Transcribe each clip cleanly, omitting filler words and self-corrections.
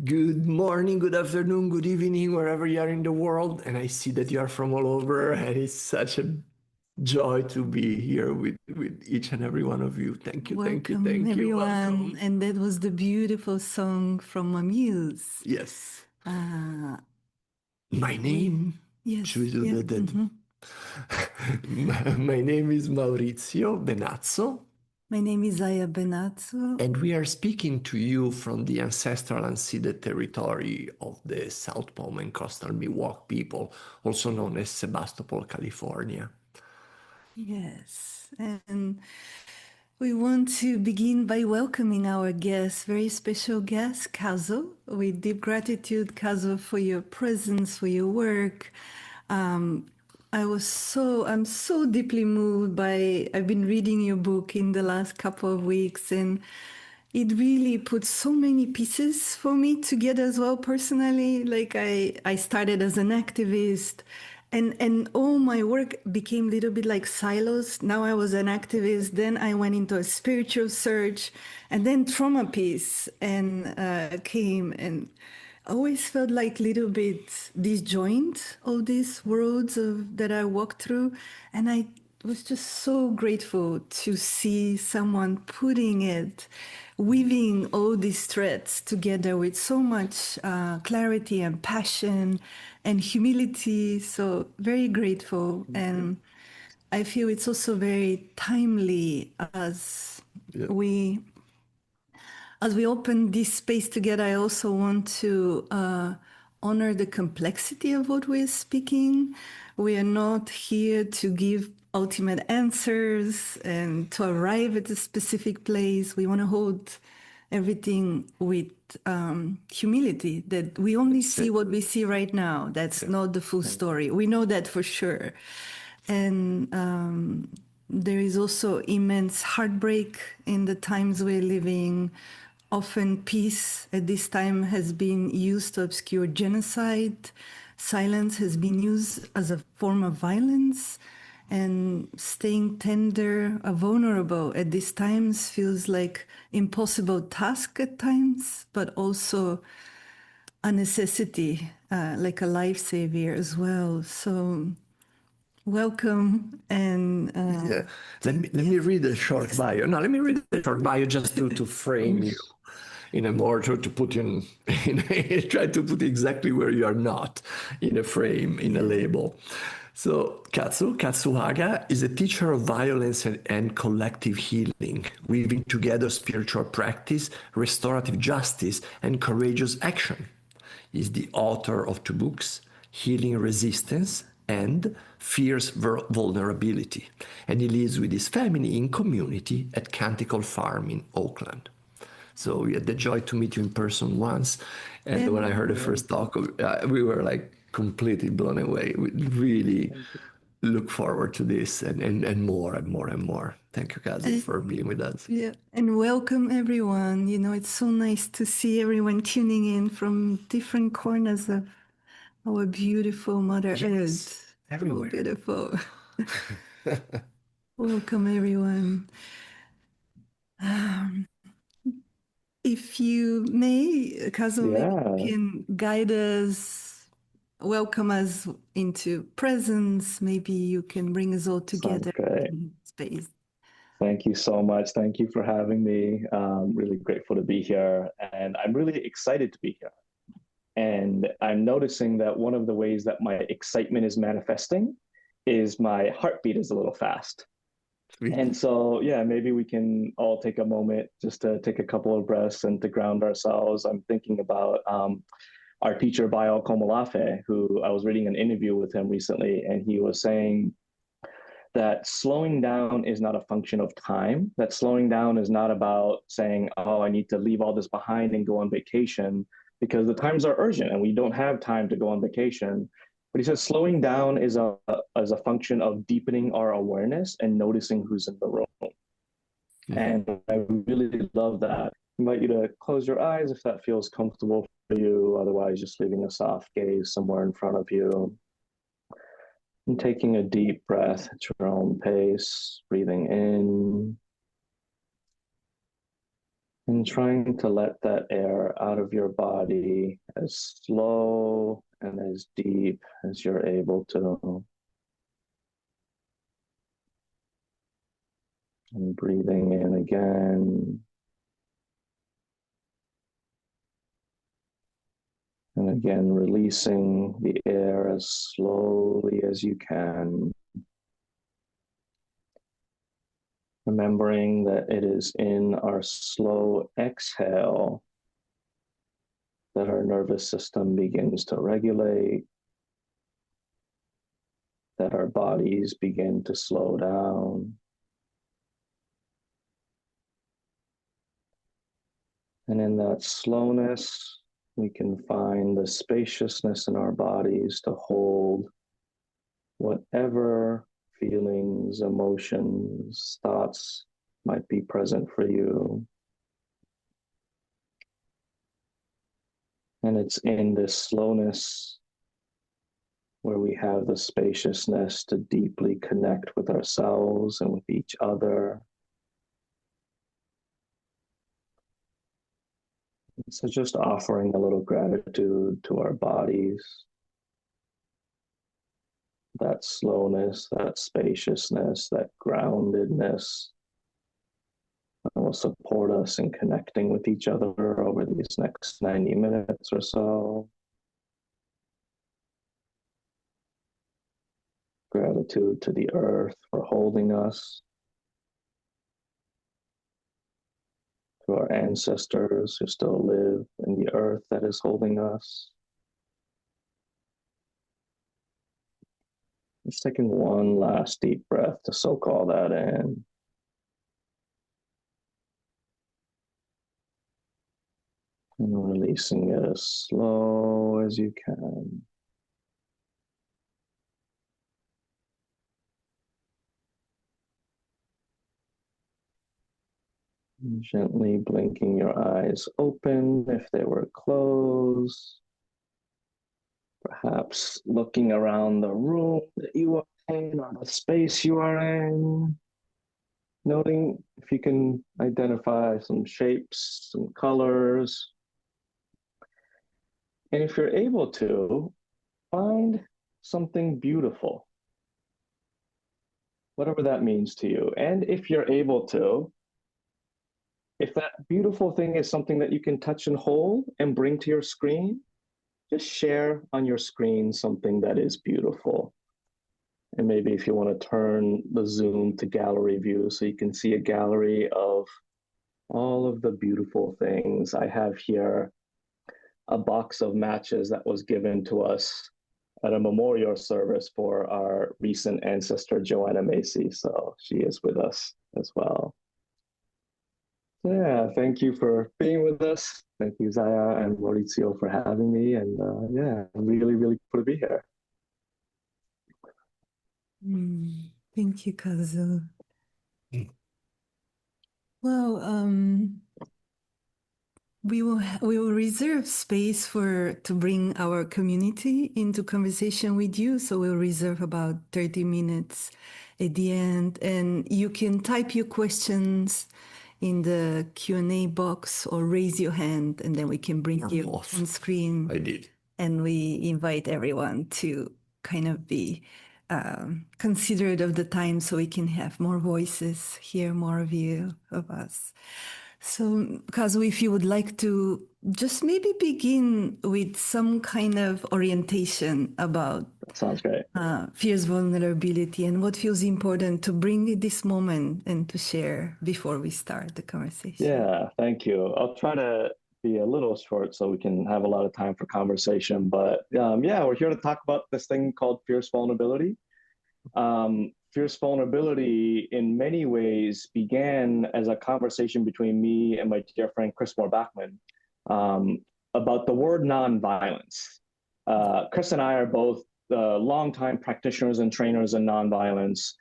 Good morning, good afternoon, good evening, wherever you are in the world. And I see that you are from all over, and it's such a joy to be here with each and every one of you. Thank you, thank you, Welcome, thank you. everyone. Welcome. And that was the beautiful song from Muse. Yes. Uh, My name, should we yes, do yeah. that? My name is Maurizio Benazzo, My name is Aya Benazzo. and we are speaking to you from the ancestral unceded territory of the South Palm and coastal Miwok people, also known as Sebastopol, California. Yes. And we want to begin by welcoming our guest, very special guest, Kazu. With deep gratitude, Kazu, for your presence, for your work. I'm so deeply moved by, I've been reading your book in the last couple of weeks, and it really puts so many pieces for me together as well personally. Like I started as an activist, and all my work became a little bit like silos. Now I was an activist, then I went into a spiritual search, and then trauma piece and came, and I always felt like a little bit disjoint of these worlds that I walked through, and I was just so grateful to see someone putting it, weaving all these threads together with so much clarity and passion and humility. So very grateful. And I feel it's also very timely Yeah. we as we open this space together. I also want to honor the complexity of what we're speaking. We are not here to give ultimate answers and to arrive at a specific place. We want to hold everything with humility, that we only see what we see right now. That's not the full story. We know that for sure. And there is also immense heartbreak in the times we're living. Often peace at this time has been used to obscure genocide. Silence has been used as a form of violence. And staying tender or vulnerable at these times feels like impossible task at times, but also a necessity, like a lifesaver as well. So welcome. And Yeah. Let me read a short bio. No, let me read a short bio just to frame you in a more to put you try to put exactly where you are not in a frame, in a label. So Katsu Haga is a teacher of violence and collective healing, weaving together spiritual practice, restorative justice, and courageous action. He's the author of two books, Healing Resistance and Fierce Vulnerability, and he lives with his family in community at Canticle Farm in Oakland. So we had the joy to meet you in person once, and when I heard the first talk, we were like completely blown away. We really look forward to this and more and more and more. Thank you, Kazu, for being with us. Yeah, and welcome everyone. It's so nice to see everyone tuning in from different corners of our beautiful Mother Earth. Everywhere. So beautiful. Welcome everyone. If you may, Kazu, maybe you can guide us, welcome us into presence. Maybe you can bring us all together in space. Thank you so much. Thank you for having me. Really grateful to be here. And I'm really excited to be here. And I'm noticing that one of the ways that my excitement is manifesting is my heartbeat is a little fast. And so, yeah, maybe we can all take a moment just to take a couple of breaths and to ground ourselves. I'm thinking about our teacher, Bayo Komolafe, who I was reading an interview with him recently, and he was saying that slowing down is not a function of time, that slowing down is not about saying, oh, I need to leave all this behind and go on vacation, because the times are urgent and we don't have time to go on vacation. But he says slowing down is a function of deepening our awareness and noticing who's in the room. And I really love that. I invite you to close your eyes if that feels comfortable for you. Otherwise, just leaving a soft gaze somewhere in front of you. And taking a deep breath at your own pace, breathing in And trying to let that air out of your body as slow and as deep as you're able to. And breathing in again. And again, releasing the air as slowly as you can. Remembering that it is in our slow exhale that our nervous system begins to regulate, that our bodies begin to slow down. And in that slowness, we can find the spaciousness in our bodies to hold whatever feelings, emotions, thoughts might be present for you. And it's in this slowness where we have the spaciousness to deeply connect with ourselves and with each other. So just offering a little gratitude to our bodies, that slowness, that spaciousness, that groundedness that will support us in connecting with each other over these next 90 minutes or so. Gratitude to the earth for holding us, to our ancestors who still live in the earth that is holding us. Just taking one last deep breath to soak all that in. And releasing it as slow as you can. And gently blinking your eyes open if they were closed. Perhaps looking around the room that you are in or the space you are in. Noting if you can identify some shapes, some colors. And if you're able to, find something beautiful, whatever that means to you. And if you're able to, if that beautiful thing is something that you can touch and hold and bring to your screen, just share on your screen something that is beautiful. And maybe if you want to turn the Zoom to gallery view so you can see a gallery of all of the beautiful things. I have here a box of matches that was given to us at a memorial service for our recent ancestor, Joanna Macy. So she is with us as well. So yeah, thank you for being with us. Thank you, Zaya and Maurizio, for having me. And yeah, I'm really, really cool to be here. Thank you, Kazu. Well, we will reserve space to bring our community into conversation with you. So we'll reserve about 30 minutes at the end, and you can type your questions in the Q&A box or raise your hand, and then we can bring you on screen. I did. And we invite everyone to kind of be considerate of the time so we can have more voices, hear more of you, of us. So, Kazu, if you would like to just maybe begin with some kind of orientation about Sounds great. Fear's vulnerability and what feels important to bring at this moment and to share before we start the conversation. Yeah, thank you. I'll try to be a little short so we can have a lot of time for conversation. But yeah, we're here to talk about this thing called fierce vulnerability. Fierce vulnerability in many ways began as a conversation between me and my dear friend Chris Moore-Bachman about the word nonviolence. Chris and I are both longtime practitioners and trainers in nonviolence.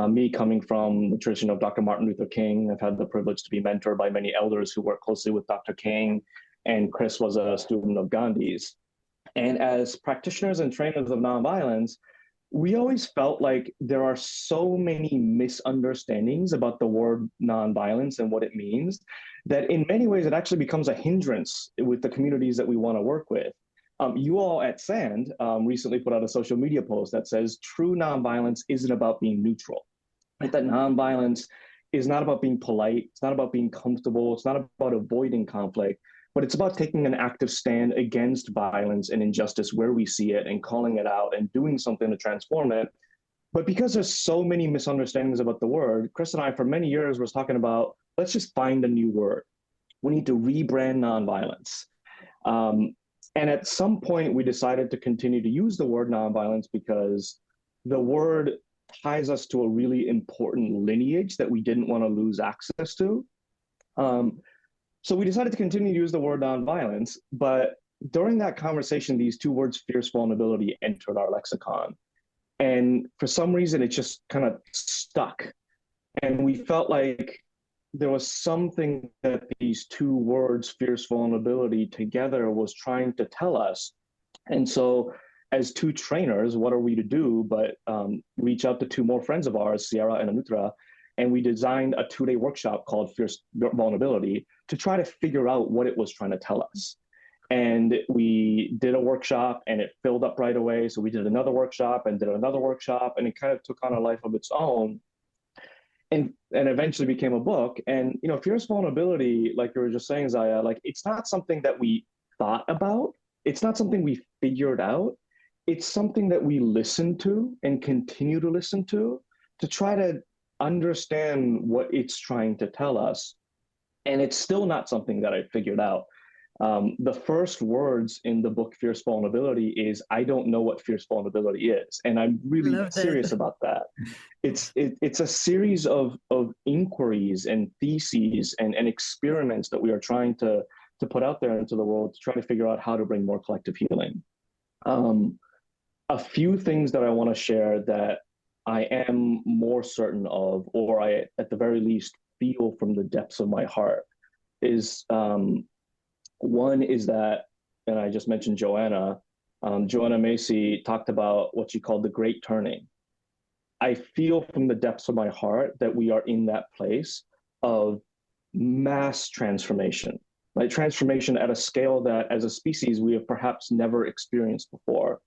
Me coming from the tradition of Dr. Martin Luther King, I've had the privilege to be mentored by many elders who work closely with Dr. King, and Chris was a student of Gandhi's. And as practitioners and trainers of nonviolence, we always felt like there are so many misunderstandings about the word nonviolence and what it means that in many ways it actually becomes a hindrance with the communities that we want to work with. You all at SAND recently put out a social media post that says true nonviolence isn't about being neutral, right? That nonviolence is not about being polite, it's not about being comfortable, it's not about avoiding conflict, but it's about taking an active stand against violence and injustice where we see it and calling it out and doing something to transform it. But because there's so many misunderstandings about the word, Chris and I, for many years, was talking about let's just find a new word. We need to rebrand nonviolence. And at some point, we decided to continue to use the word nonviolence because the word ties us to a really important lineage that we didn't want to lose access to. So we decided to continue to use the word nonviolence, but during that conversation, these two words, fierce vulnerability, entered our lexicon. And for some reason, it just kind of stuck. And we felt like there was something that these two words, fierce vulnerability, together was trying to tell us. And so as two trainers, what are we to do but reach out to two more friends of ours, Sierra and Anutra, and we designed a 2-day workshop called Fierce Vulnerability to try to figure out what it was trying to tell us. And we did a workshop and it filled up right away. So we did another workshop and did another workshop, and it kind of took on a life of its own and eventually became a book. And, you know, fierce vulnerability, like you were just saying, Zaya, like it's not something that we thought about. It's not something we figured out. It's something that we listen to and continue to listen to try to understand what it's trying to tell us. And it's still not something that I figured out. The first words in the book Fierce Vulnerability is, I don't know what fierce vulnerability is. And I'm really serious about that. It's a series of inquiries and theses and experiments that we are trying to put out there into the world to try to figure out how to bring more collective healing. A few things that I want to share that I am more certain of, or I, at the very least, feel from the depths of my heart is, one is that, and I just mentioned Joanna, Joanna Macy talked about what she called the great turning. I feel from the depths of my heart that we are in that place of mass transformation, right? Transformation at a scale that as a species, we have perhaps never experienced before.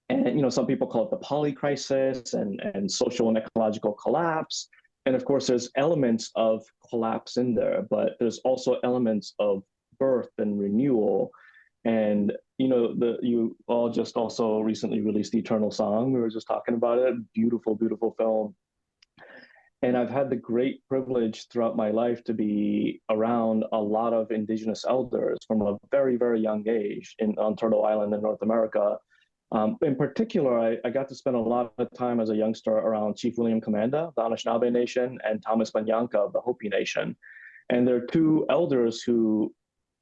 And, you know, some people call it the polycrisis and social and ecological collapse. And of course, there's elements of collapse in there, but there's also elements of birth and renewal. And, you know, you all just also recently released The Eternal Song. We were just talking about it. Beautiful, beautiful film. And I've had the great privilege throughout my life to be around a lot of indigenous elders from a very, very young age on Turtle Island in North America. In particular, I got to spend a lot of time as a youngster around Chief William Commanda, the Anishinaabe Nation, and Thomas Banyanka of the Hopi Nation. And they're two elders who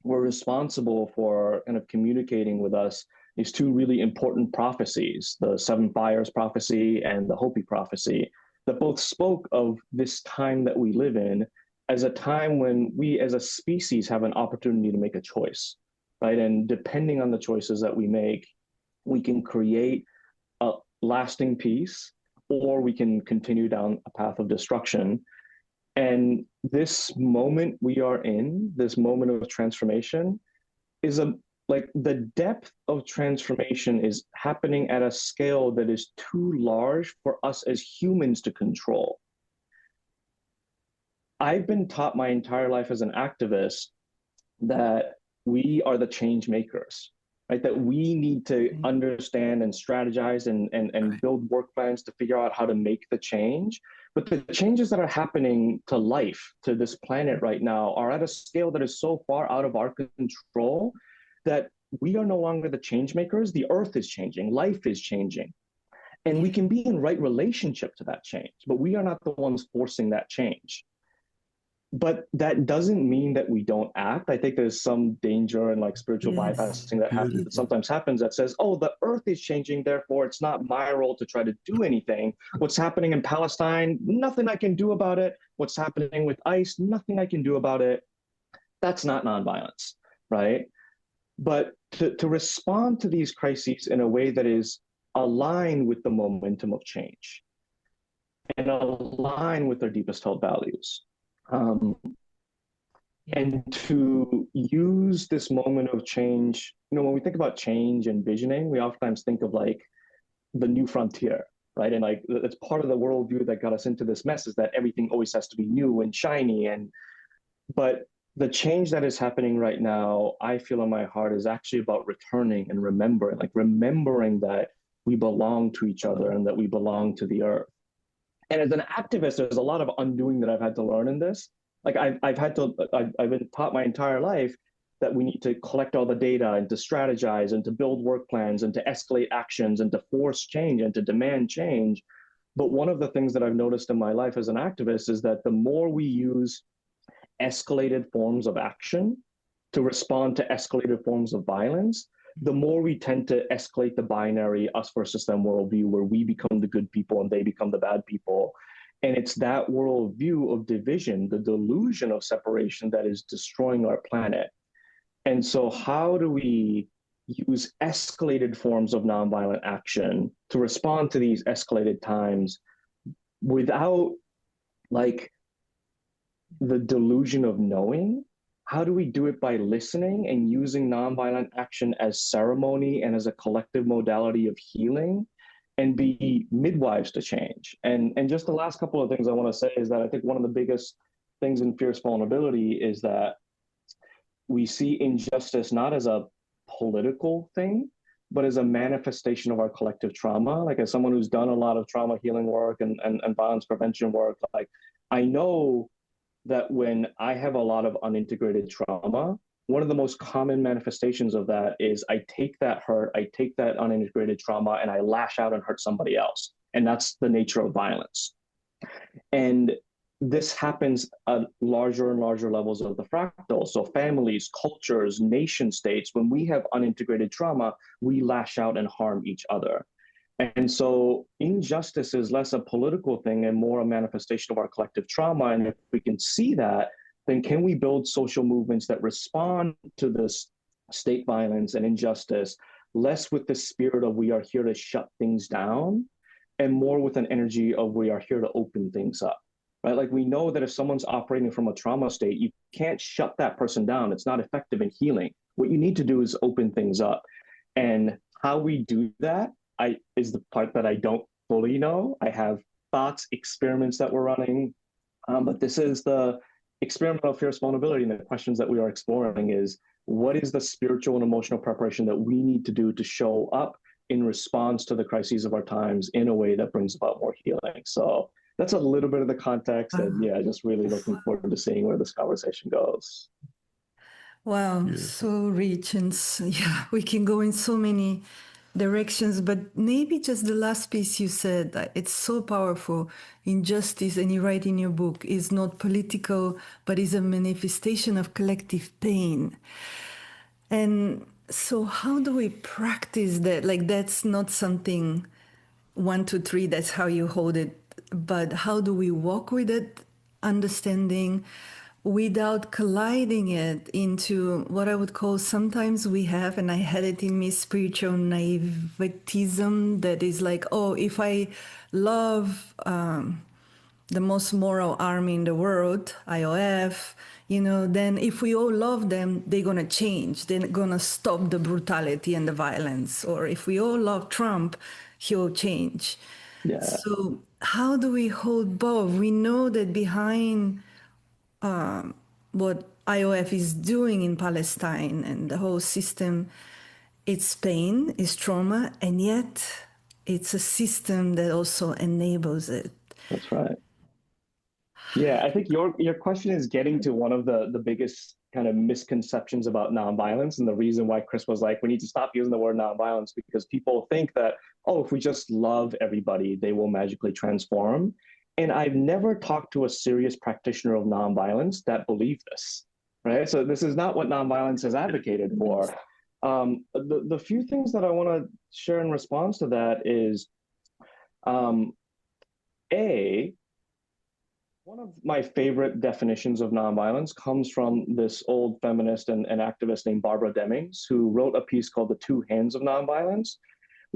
were responsible for kind of communicating with us these two really important prophecies, the Seven Fires prophecy and the Hopi prophecy, that both spoke of this time that we live in as a time when we as a species have an opportunity to make a choice, right? And depending on the choices that we make, we can create a lasting peace, or we can continue down a path of destruction. And this moment we are in, this moment of transformation, is like the depth of transformation is happening at a scale that is too large for us as humans to control. I've been taught my entire life as an activist that we are the change makers, right? That we need to understand and strategize and build work plans to figure out how to make the change. But the changes that are happening to life, to this planet right now, are at a scale that is so far out of our control that we are no longer the change makers. The earth is changing, life is changing. And we can be in right relationship to that change, but we are not the ones forcing that change. But that doesn't mean that we don't act. I think there's some danger in like spiritual bypassing that sometimes happens that says, oh, the earth is changing, therefore it's not my role to try to do anything. What's happening in Palestine, nothing I can do about it. What's happening with ICE, nothing I can do about it. That's not nonviolence, right? But to respond to these crises in a way that is align with the momentum of change and align with their deepest held values. And to use this moment of change, when we think about change and visioning, we oftentimes think of like the new frontier, right? And like it's part of the worldview that got us into this mess, is that everything always has to be new and shiny. But the change that is happening right now, I feel in my heart, is actually about returning and remembering that we belong to each other and that we belong to the earth. And as an activist, there's a lot of undoing that I've had to learn in this. Like I've been taught my entire life that we need to collect all the data and to strategize and to build work plans and to escalate actions and to force change and to demand change. But one of the things that I've noticed in my life as an activist is that the more we use escalated forms of action to respond to escalated forms of violence, the more we tend to escalate the binary us versus them worldview, where we become the good people and they become the bad people. And it's that worldview of division, the delusion of separation, that is destroying our planet. And so how do we use escalated forms of nonviolent action to respond to these escalated times without like the delusion of knowing? How do we do it? By listening and using nonviolent action as ceremony and as a collective modality of healing, and be midwives to change. And just the last couple of things I want to say is that I think one of the biggest things in fierce vulnerability is that we see injustice not as a political thing, but as a manifestation of our collective trauma. Like, as someone who's done a lot of trauma healing work and violence prevention work, like, I know that when I have a lot of unintegrated trauma, one of the most common manifestations of that is I take that hurt, I take that unintegrated trauma, and I lash out and hurt somebody else. And that's the nature of violence. And this happens at larger and larger levels of the fractal. So families, cultures, nation states, when we have unintegrated trauma, we lash out and harm each other. And so injustice is less a political thing and more a manifestation of our collective trauma. And if we can see that, then can we build social movements that respond to this state violence and injustice, less with the spirit of we are here to shut things down, and more with an energy of we are here to open things up, right? Like, we know that if someone's operating from a trauma state, you can't shut that person down. It's not effective in healing. What you need to do is open things up. And how we do that is the part that I don't fully know. I have thoughts, experiments that we're running, but this is the experimental fierce vulnerability. And the questions that we are exploring is, what is the spiritual and emotional preparation that we need to do to show up in response to the crises of our times in a way that brings about more healing? So that's a little bit of the context, and yeah, just really looking forward to seeing where this conversation goes. Wow, Beautiful. so rich, and yeah, we can go in so many directions, but maybe just the last piece you said, it's so powerful. Injustice, and you write in your book, is not political, but is a manifestation of collective pain. And so how do we practice that? Like, that's not something 1, 2, 3, that's how you hold it, but how do we walk with it, understanding, without colliding it into what I would call, sometimes we have, and I had it in me, spiritual naivetism, that is like, oh, if I love the most moral army in the world, IOF, then if we all love them, they're going to change. They're going to stop the brutality and the violence. Or if we all love Trump, he'll change. Yeah. So how do we hold both? We know that behind what IOF is doing in Palestine and the whole system, it's pain, it's trauma, and yet it's a system that also enables it. That's right. Yeah, I think your question is getting to one of the biggest kind of misconceptions about nonviolence, and the reason why Chris was like, we need to stop using the word nonviolence, because people think that, oh, if we just love everybody, they will magically transform. And I've never talked to a serious practitioner of nonviolence that believed this, right? So this is not what nonviolence has advocated for. The few things that I want to share in response to that is, one of my favorite definitions of nonviolence comes from this old feminist and activist named Barbara Demings, who wrote a piece called The Two Hands of Nonviolence,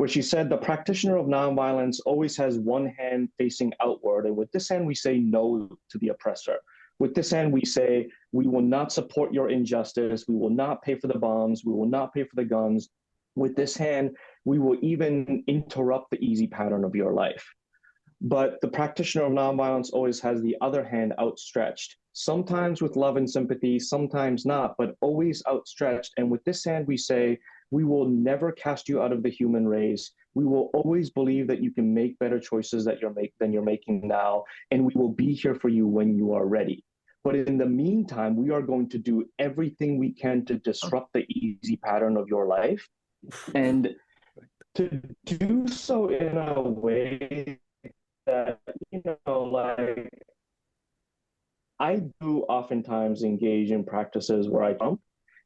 where she said the practitioner of nonviolence always has one hand facing outward, and with this hand we say no to the oppressor. With this hand we say we will not support your injustice, we will not pay for the bombs, we will not pay for the guns. With this hand we will even interrupt the easy pattern of your life. But the practitioner of nonviolence always has the other hand outstretched, sometimes with love and sympathy, sometimes not, but always outstretched. And with this hand, we say, we will never cast you out of the human race. We will always believe that you can make better choices than you're making now, and we will be here for you when you are ready. But in the meantime, we are going to do everything we can to disrupt the easy pattern of your life, and to do so in a way that, like, I do oftentimes engage in practices where I Trump,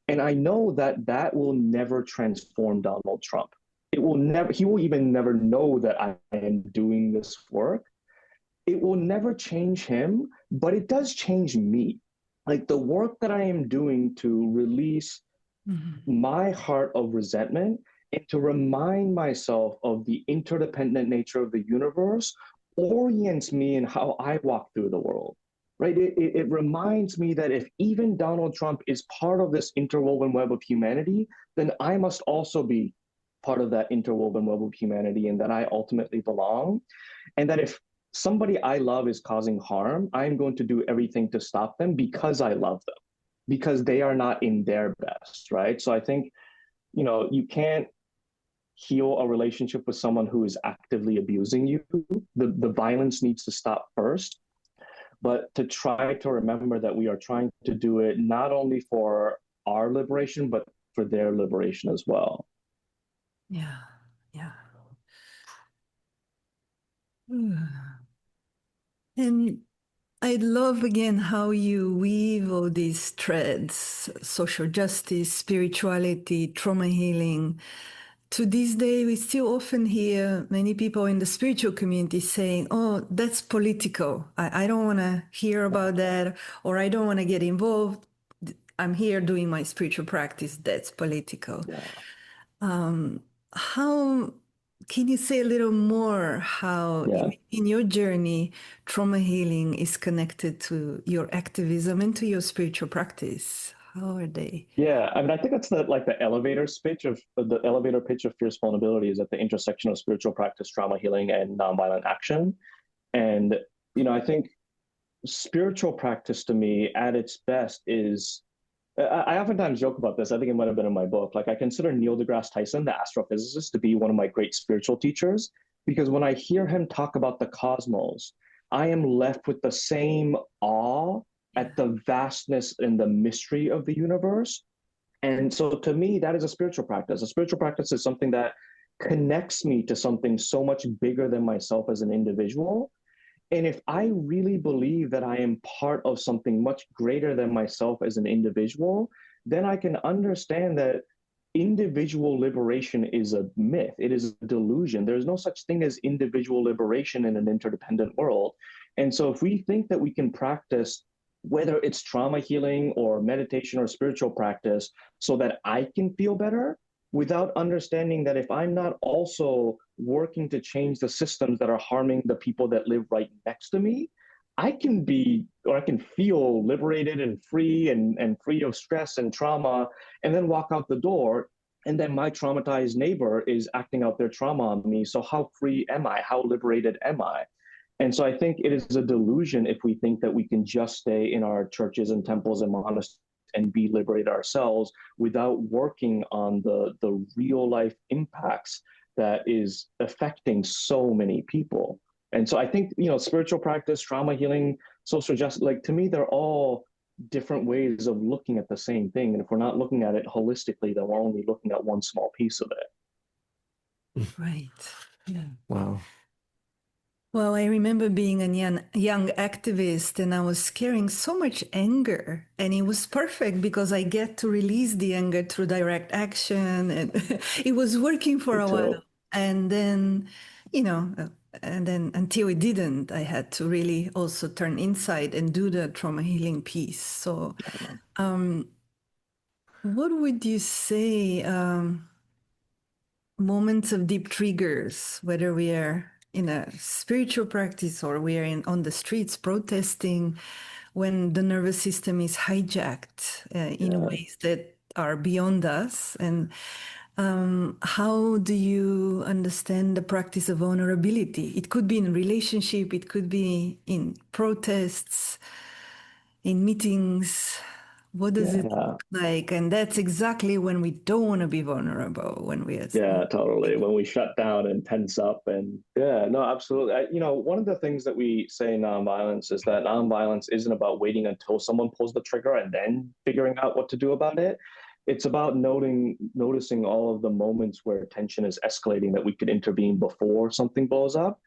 and I know that that will never transform Donald Trump. It will never, he will even never know that I am doing this work. It will never change him, but it does change me. Like the work that I am doing to release my heart of resentment and to remind myself of the interdependent nature of the universe orients me in how I walk through the world, right? It reminds me that if even Donald Trump is part of this interwoven web of humanity, then I must also be part of that interwoven web of humanity, and that I ultimately belong. And that if somebody I love is causing harm, I'm going to do everything to stop them because I love them, because they are not in their best, right? So I think, you can't heal a relationship with someone who is actively abusing you. The violence needs to stop first, but to try to remember that we are trying to do it not only for our liberation, but for their liberation as well. Yeah, yeah. And I love again how you weave all these threads, social justice, spirituality, trauma healing. To this day, we still often hear many people in the spiritual community saying, oh, that's political. I don't want to hear about that, or I don't want to get involved. I'm here doing my spiritual practice. That's political. Yeah. How can you say a little more how in your journey, trauma healing is connected to your activism and to your spiritual practice? How are they? Yeah, I mean, I think that's the elevator pitch of fierce vulnerability is at the intersection of spiritual practice, trauma healing, and nonviolent action. And I think spiritual practice to me at its best is, I oftentimes joke about this. I think it might have been in my book. Like I consider Neil deGrasse Tyson, the astrophysicist, to be one of my great spiritual teachers, because when I hear him talk about the cosmos, I am left with the same awe at the vastness and the mystery of the universe. And so to me, that is a spiritual practice. A spiritual practice is something that connects me to something so much bigger than myself as an individual. And if I really believe that I am part of something much greater than myself as an individual, then I can understand that individual liberation is a myth. It is a delusion. There's no such thing as individual liberation in an interdependent world. And so if we think that we can practice, whether it's trauma healing or meditation or spiritual practice, so that I can feel better, without understanding that if I'm not also working to change the systems that are harming the people that live right next to me, I can feel liberated and free and free of stress and trauma, and then walk out the door, and then my traumatized neighbor is acting out their trauma on me. So how free am I? How liberated am I? And so I think it is a delusion if we think that we can just stay in our churches and temples and monasteries and be liberated ourselves without working on the real life impacts that is affecting so many people. And so I think, spiritual practice, trauma healing, social justice, like to me, they're all different ways of looking at the same thing. And if we're not looking at it holistically, then we're only looking at one small piece of it. Right. Yeah. Wow. Well, I remember being a young activist, and I was carrying so much anger, and it was perfect because I get to release the anger through direct action, and it was working for a while. And then, and then until it didn't, I had to really also turn inside and do the trauma healing piece. So, what would you say? moments of deep triggers, whether we are in a spiritual practice or we are on the streets protesting, when the nervous system is hijacked in ways that are beyond us. And how do you understand the practice of vulnerability? It could be in relationship, it could be in protests, in meetings. What does it look like? And that's exactly when we don't want to be vulnerable, when we are. Yeah, totally. When we shut down and tense up, and yeah, no, absolutely. One of the things that we say in nonviolence is that nonviolence isn't about waiting until someone pulls the trigger and then figuring out what to do about it. It's about noticing all of the moments where tension is escalating that we could intervene before something blows up.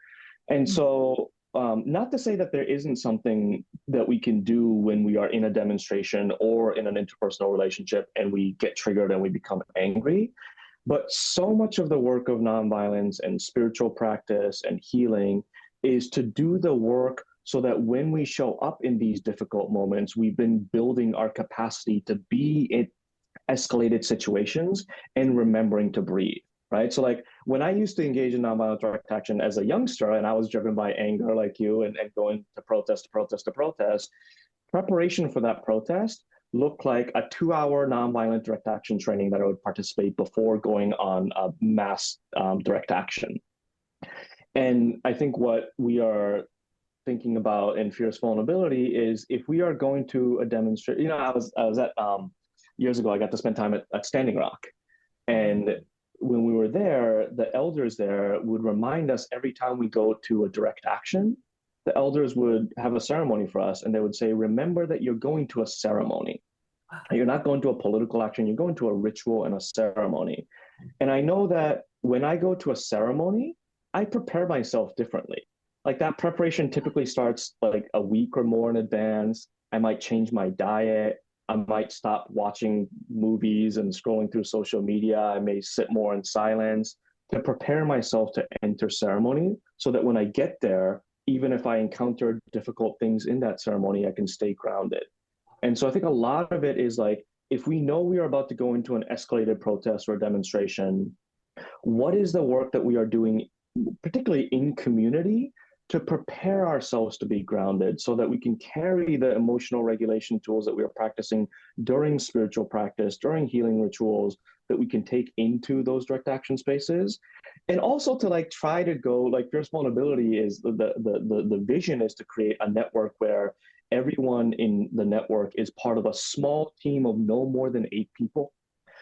And so, not to say that there isn't something that we can do when we are in a demonstration or in an interpersonal relationship and we get triggered and we become angry. But so much of the work of nonviolence and spiritual practice and healing is to do the work so that when we show up in these difficult moments, we've been building our capacity to be in escalated situations and remembering to breathe, right? So like when I used to engage in nonviolent direct action as a youngster and I was driven by anger like you and going to protest, preparation for that protest looked like a 2-hour nonviolent direct action training that I would participate before going on a mass direct action. And I think what we are thinking about in fierce vulnerability is if we are going to a demonstration, I was at years ago, I got to spend time at Standing Rock. And when we were there, the elders there would remind us every time we go to a direct action, the elders would have a ceremony for us and they would say, remember that you're going to a ceremony. You're not going to a political action, you're going to a ritual and a ceremony. And I know that when I go to a ceremony, I prepare myself differently. Like that preparation typically starts like a week or more in advance. I might change my diet. I might stop watching movies and scrolling through social media. I may sit more in silence to prepare myself to enter ceremony so that when I get there, even if I encounter difficult things in that ceremony, I can stay grounded. And so I think a lot of it is like, if we know we are about to go into an escalated protest or demonstration, what is the work that we are doing, particularly in community, to prepare ourselves to be grounded so that we can carry the emotional regulation tools that we are practicing during spiritual practice, during healing rituals, that we can take into those direct action spaces. And also to like try to go, like fierce vulnerability is the vision is to create a network where everyone in the network is part of a small team of no more than 8 people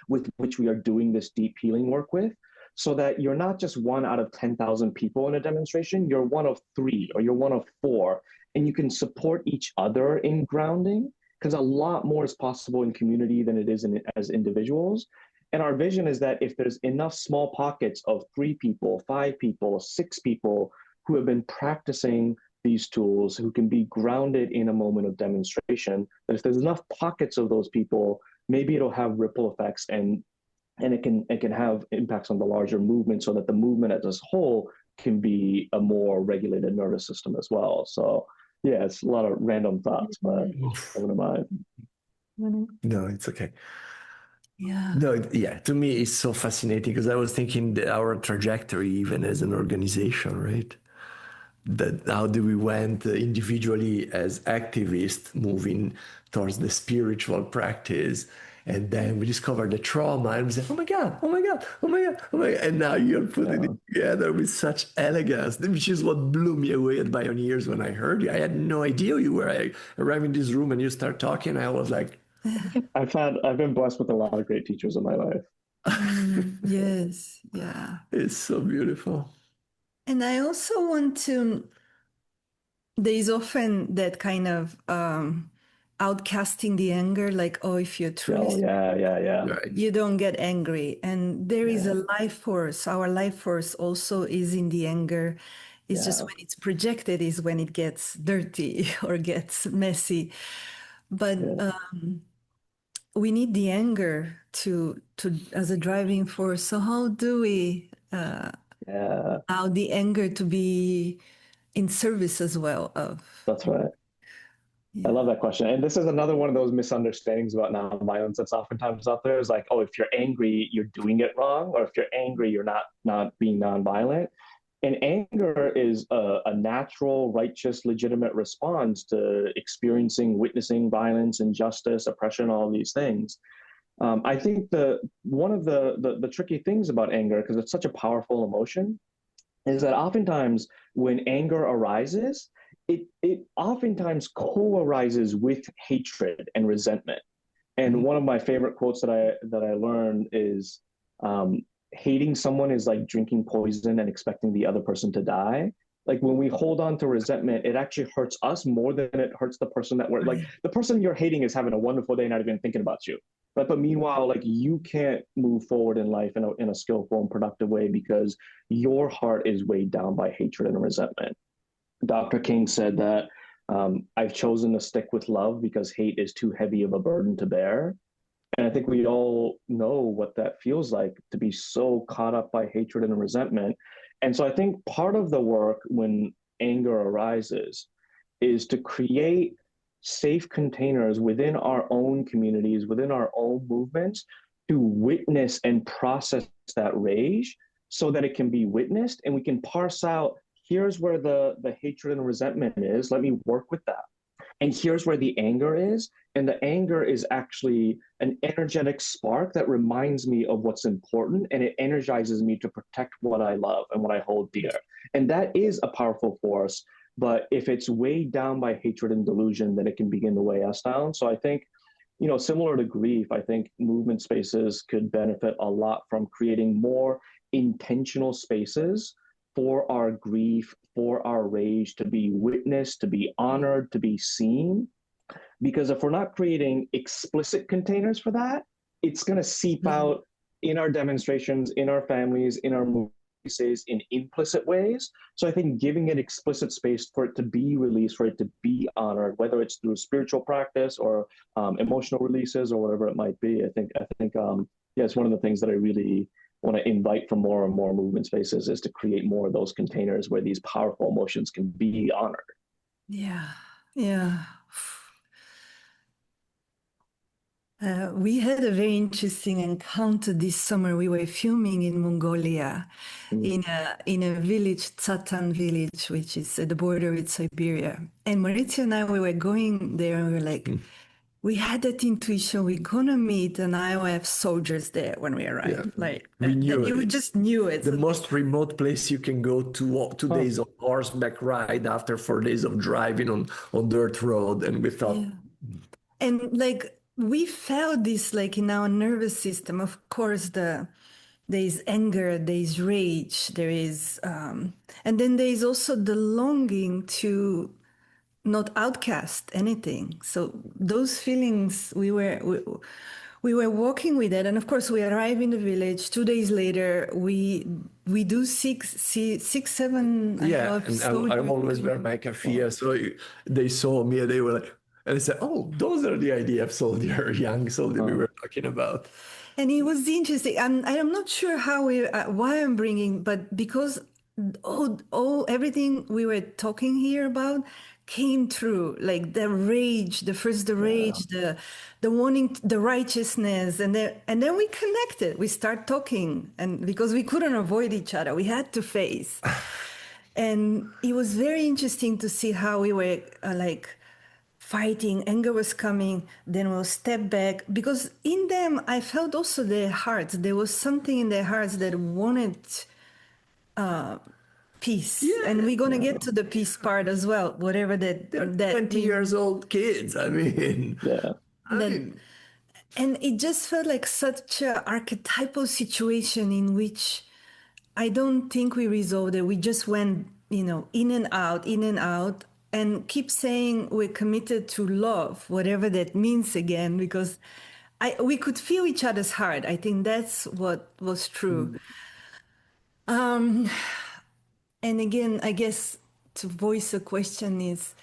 with which we are doing this deep healing work with, so that you're not just 1 out of 10,000 people in a demonstration, you're 1 of 3 or you're 1 of 4, and you can support each other in grounding, because a lot more is possible in community than it is as individuals. And our vision is that if there's enough small pockets of 3 people, 5 people, 6 people who have been practicing these tools, who can be grounded in a moment of demonstration, that if there's enough pockets of those people, maybe it'll have ripple effects and it can have impacts on the larger movement so that the movement as a whole can be a more regulated nervous system as well. So yeah, it's a lot of random thoughts, but I wouldn't mind. No, it's okay. Yeah. No, yeah, to me it's so fascinating because I was thinking that our trajectory, even as an organization, right? That how do we went individually as activists moving towards the spiritual practice, and then we discovered the trauma and we said, oh my God, oh my God, oh my God, oh my God. And now you're putting it together with such elegance, which is what blew me away at Pioneers when I heard you. I had no idea you were. I arrived in this room and you start talking. I was like, I've been blessed with a lot of great teachers in my life. Yes, yeah. it's so beautiful. And I also want to, there is often that kind of outcasting the anger, like, oh, if you're truly Right. you don't get angry. And there is a life force. Our life force also is in the anger. It's just when it's projected is when it gets dirty or gets messy. But we need the anger to as a driving force. So how do we allow the anger to be in service as well of? That's right. I Yeah. love that question. And this is another one of those misunderstandings about nonviolence that's oftentimes out there is like, oh, if you're angry, you're doing it wrong, or if you're angry, you're not being nonviolent. And anger is a natural, righteous, legitimate response to experiencing, witnessing violence, injustice, oppression, all these things. I think the one of the tricky things about anger, because it's such a powerful emotion, is that oftentimes when anger arises, it oftentimes co-arises with hatred and resentment. And one of my favorite quotes that I learned is, hating someone is like drinking poison and expecting the other person to die. Like when we hold on to resentment, it actually hurts us more than it hurts the person that we're like. Right. The person you're hating is having a wonderful day, not even thinking about you. But meanwhile, like you can't move forward in life in a skillful and productive way because your heart is weighed down by hatred and resentment. Dr. King said that, I've chosen to stick with love because hate is too heavy of a burden to bear. And I think we all know what that feels like to be so caught up by hatred and resentment. And so I think part of the work when anger arises is to create safe containers within our own communities, within our own movements, to witness and process that rage so that it can be witnessed and we can parse out here's where the hatred and resentment is. Let me work with that. And here's where the anger is. And the anger is actually an energetic spark that reminds me of what's important and it energizes me to protect what I love and what I hold dear. And that is a powerful force. But if it's weighed down by hatred and delusion, then it can begin to weigh us down. So I think, similar to grief, I think movement spaces could benefit a lot from creating more intentional spaces for our grief, for our rage to be witnessed, to be honored, to be seen. Because if we're not creating explicit containers for that, it's going to seep out in our demonstrations, in our families, in our movies, in implicit ways. So I think giving it explicit space for it to be released, for it to be honored, whether it's through spiritual practice or emotional releases or whatever it might be, yeah, it's one of the things that I really want to invite from more and more movement spaces is to create more of those containers where these powerful emotions can be honored. Yeah. Yeah. We had a very interesting encounter this summer. We were filming in Mongolia, in a village, Tsatan village, which is at the border with Siberia. And Maurizio and I, we were going there, and we were like, we had that intuition. We're gonna meet an IOF soldiers there when we arrived. Like we knew you it. just knew it. The most remote place you can go to walk 2 days of horseback ride after 4 days of driving on dirt road. And we thought, Yeah. And like we felt this like in our nervous system. Of course, there is anger, there is rage, there is, and then there is also the longing to not outcast anything. So those feelings, we were walking with that, and of course, we arrive in the village. 2 days later, we do six, seven. yeah, and I'm always wear my keffiyeh. So they saw me and they were like, and they said, oh, those are the IDF soldier, young soldier we were talking about. And it was interesting. I'm not sure why I'm bringing, but because everything we were talking here about came through, like the rage, the rage, the wanting, the righteousness, and then we connected. We start talking, and because we couldn't avoid each other, we had to face. And it was very interesting to see how we were like fighting, anger was coming, then we'll step back. Because in them, I felt also their hearts. There was something in their hearts that wanted peace. And we're going to get to the peace part as well, whatever that... They're that 20 years old kids. I mean, Yeah. And it just felt like such an archetypal situation in which I don't think we resolved it. We just went, in and out, and keep saying we're committed to love, whatever that means again, because we could feel each other's heart. I think that's what was true. And again, I guess to voice a question is,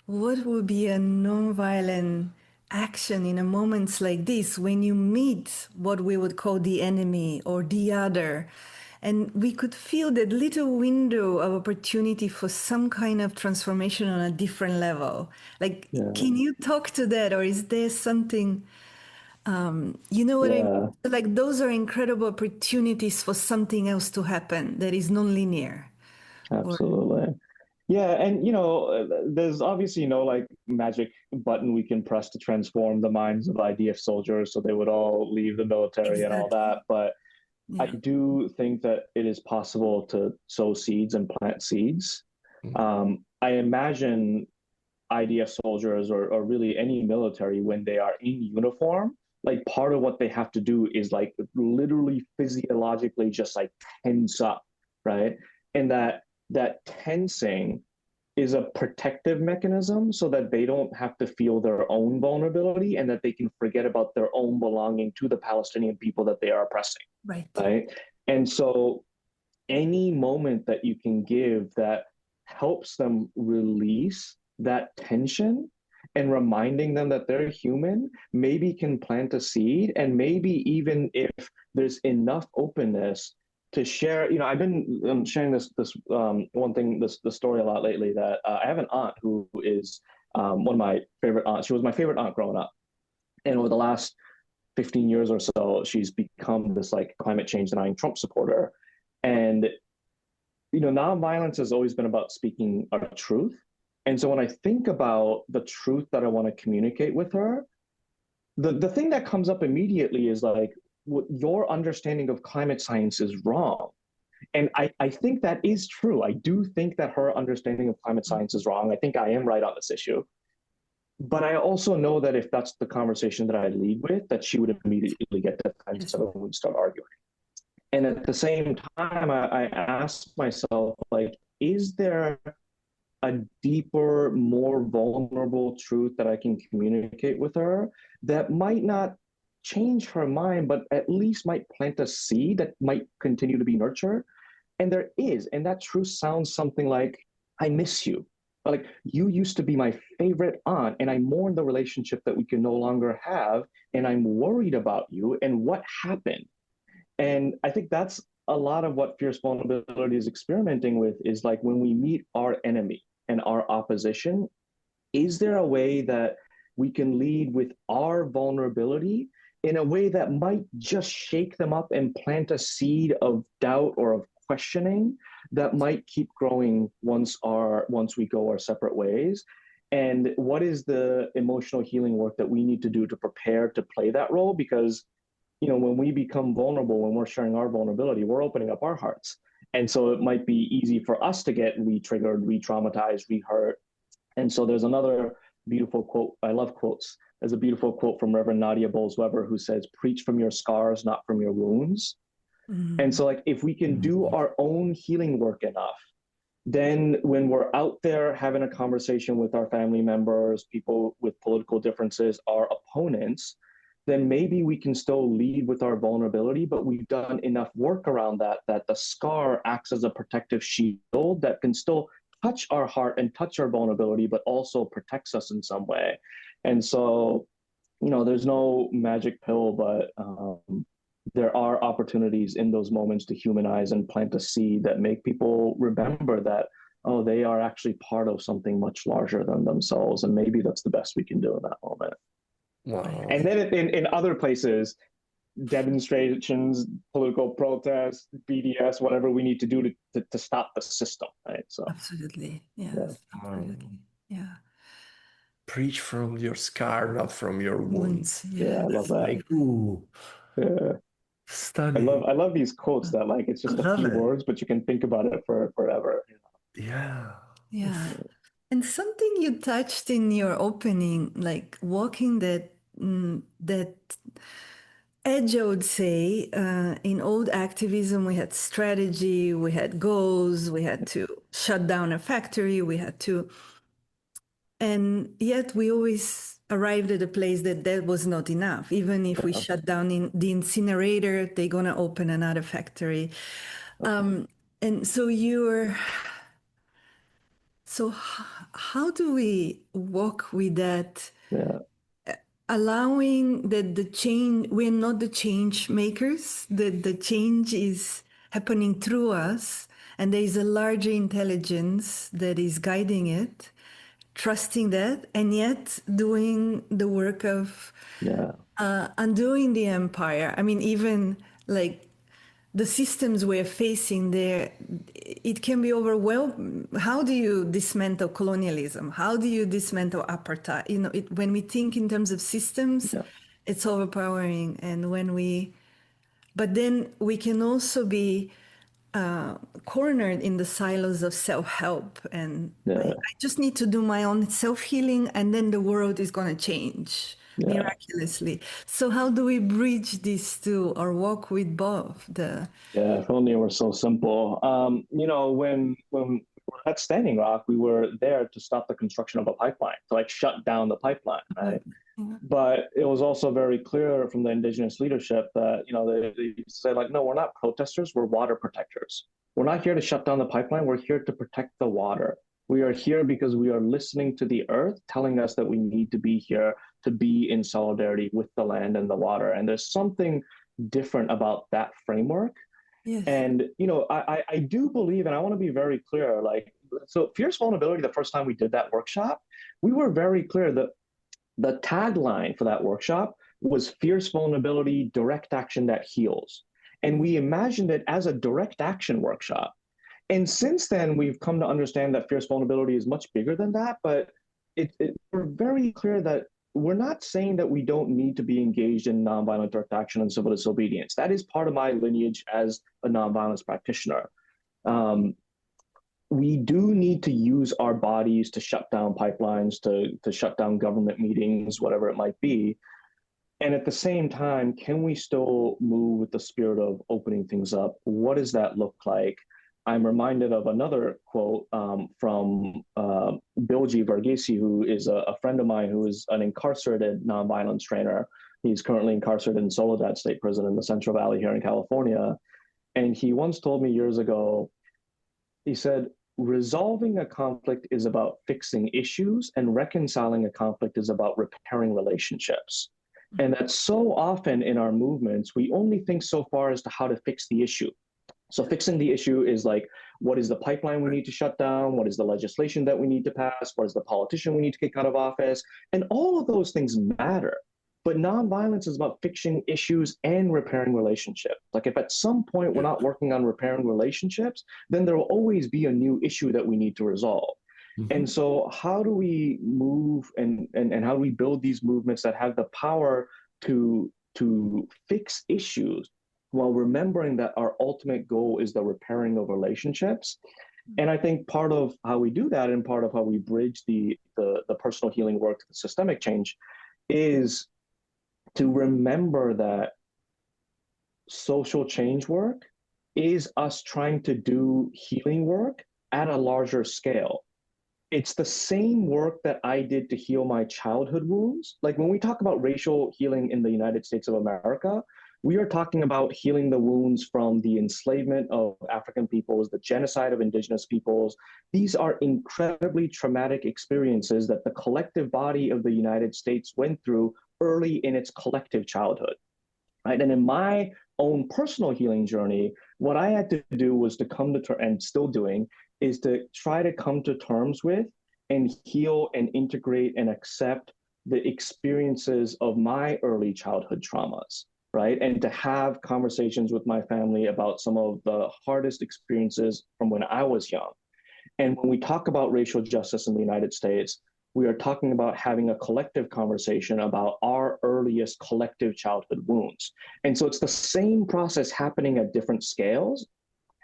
what would be a nonviolent action in a moments like this when you meet what we would call the enemy or the other, And we could feel that little window of opportunity for some kind of transformation on a different level. Like, can you talk to that, or is there something, you know what I mean? Yeah, Like, those are incredible opportunities for something else to happen that is non-linear. Or absolutely. Yeah, and there's obviously no like magic button we can press to transform the minds of IDF soldiers so they would all leave the military and all exactly. that. But I Yeah. do think that it is possible to sow seeds and plant seeds. I imagine IDF soldiers or really any military when they are in uniform, like part of what they have to do is like literally physiologically just like tense up, right? And that tensing is a protective mechanism so that they don't have to feel their own vulnerability and that they can forget about their own belonging to the Palestinian people that they are oppressing, Right. right? And so any moment that you can give that helps them release that tension and reminding them that they're human maybe can plant a seed. And maybe even if there's enough openness to share, I've been sharing this one thing, the story a lot lately, that I have an aunt who is one of my favorite aunts. She was my favorite aunt growing up, and over the last 15 years or so she's become this like climate change denying Trump supporter. And nonviolence has always been about speaking our truth. And so when I think about the truth that I want to communicate with her, the thing that comes up immediately is like, what your understanding of climate science is wrong. And I think that is true. I do think that her understanding of climate science is wrong. I think I am right on this issue. But I also know that if that's the conversation that I lead with, that she would immediately get defensive and we'd start arguing. And at the same time, I ask myself, like, is there a deeper, more vulnerable truth that I can communicate with her that might not change her mind, but at least might plant a seed that might continue to be nurtured? And there is. And that truth sounds something like, I miss you. Like, you used to be my favorite aunt, and I mourn the relationship that we can no longer have. And I'm worried about you and what happened. And I think that's a lot of what fierce vulnerability is experimenting with, is like when we meet our enemy and our opposition, is there a way that we can lead with our vulnerability in a way that might just shake them up and plant a seed of doubt or of questioning that might keep growing once we go our separate ways? And what is the emotional healing work that we need to do to prepare to play that role? Because when we become vulnerable, when we're sharing our vulnerability, we're opening up our hearts. And so it might be easy for us to get re-triggered, re-traumatized, re-hurt. And so there's another beautiful quote. I love quotes. There's a beautiful quote from Reverend Nadia Bolz-Weber, who says, preach from your scars, not from your wounds. And so like, if we can do our own healing work enough, then when we're out there having a conversation with our family members, people with political differences, our opponents, then maybe we can still lead with our vulnerability, but we've done enough work around that the scar acts as a protective shield that can still touch our heart and touch our vulnerability, but also protects us in some way. And so, there's no magic pill, but there are opportunities in those moments to humanize and plant a seed that make people remember that, oh, they are actually part of something much larger than themselves. And maybe that's the best we can do in that moment. Wow. And then in other places, demonstrations, political protests, BDS, whatever we need to do to stop the system, right? So Absolutely. Yes. yeah. Absolutely. Yeah. Preach from your scar, not from your wounds. Yeah, I love that. Like, ooh, Yeah. stunning. I love these quotes that like it's I just a love few it. words, but you can think about it for forever. Yeah. Yeah. And something you touched in your opening, like walking that edge, I would say, in old activism, we had strategy, we had goals, we had to shut down a factory, and yet we always arrived at a place that was not enough. Even if we shut down in the incinerator, they're going to open another factory. And so how do we walk with that? Yeah. Allowing that the change, we're not the change makers, that the change happening through us, and there is a larger intelligence that is guiding it, trusting that, and yet doing the work of undoing the empire. I mean, even like the systems we're facing there, it can be overwhelming. How do you dismantle colonialism? How do you dismantle apartheid? You know, when we think in terms of systems, it's overpowering. And but then we can also be cornered in the silos of self-help, and I just need to do my own self-healing, and then the world is going to change miraculously. So how do we bridge these two, or walk with both? If only it were so simple. You know, when we were at Standing Rock, we were there to stop the construction of a pipeline, to like shut down the pipeline, right? But it was also very clear from the indigenous leadership that, you know, they say like, no, we're not protesters, we're water protectors. We're not here to shut down the pipeline, we're here to protect the water. We are here because we are listening to the earth telling us that we need to be here to be in solidarity with the land and the water. And there's something different about that framework. Yes. And, you know, I do believe, and I want to be very clear, like, so fierce vulnerability, the first time we did that workshop, we were very clear that the tagline for that workshop was fierce vulnerability, direct action that heals. And we imagined it as a direct action workshop. And since then, we've come to understand that fierce vulnerability is much bigger than that, but we're very clear that we're not saying that we don't need to be engaged in nonviolent direct action and civil disobedience. That is part of my lineage as a nonviolence practitioner. We do need to use our bodies to shut down pipelines, to shut down government meetings, whatever it might be. And at the same time, can we still move with the spirit of opening things up? What does that look like? I'm reminded of another quote from Bilgi Varghese, who is a friend of mine who is an incarcerated nonviolence trainer. He's currently incarcerated in Soledad State Prison in the Central Valley here in California. And he once told me years ago, he said, resolving a conflict is about fixing issues, and reconciling a conflict is about repairing relationships. And that so often in our movements, we only think so far as to how to fix the issue. So fixing the issue is like, what is the pipeline we need to shut down? What is the legislation that we need to pass? What is the politician we need to kick out of office? And all of those things matter. But nonviolence is about fixing issues and repairing relationships. Like if at some point we're not working on repairing relationships, then there will always be a new issue that we need to resolve. And so how do we move and how do we build these movements that have the power to fix issues while remembering that our ultimate goal is the repairing of relationships? And I think part of how we do that, and part of how we bridge the personal healing work to the systemic change, is to remember that social change work is us trying to do healing work at a larger scale. It's the same work that I did to heal my childhood wounds. Like when we talk about racial healing in the United States of America, we are talking about healing the wounds from the enslavement of African peoples, the genocide of indigenous peoples. These are incredibly traumatic experiences that the collective body of the United States went through early in its collective childhood, right? And in my own personal healing journey, what I had to do was to come to terms, and still doing, is to try to come to terms with and heal and integrate and accept the experiences of my early childhood traumas, right? And to have conversations with my family about some of the hardest experiences from when I was young. And when we talk about racial justice in the United States, we are talking about having a collective conversation about our earliest collective childhood wounds. And so it's the same process happening at different scales.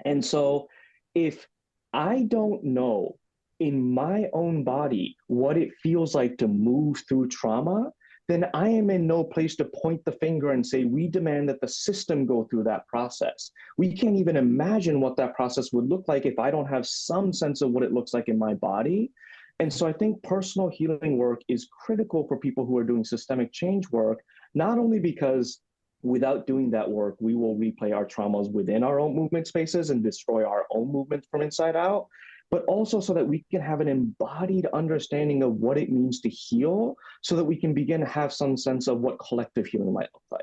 And so if I don't know in my own body what it feels like to move through trauma, then I am in no place to point the finger and say, we demand that the system go through that process. We can't even imagine what that process would look like if I don't have some sense of what it looks like in my body. And so I think personal healing work is critical for people who are doing systemic change work, not only because without doing that work, we will replay our traumas within our own movement spaces and destroy our own movement from inside out, but also so that we can have an embodied understanding of what it means to heal, so that we can begin to have some sense of what collective healing might look like.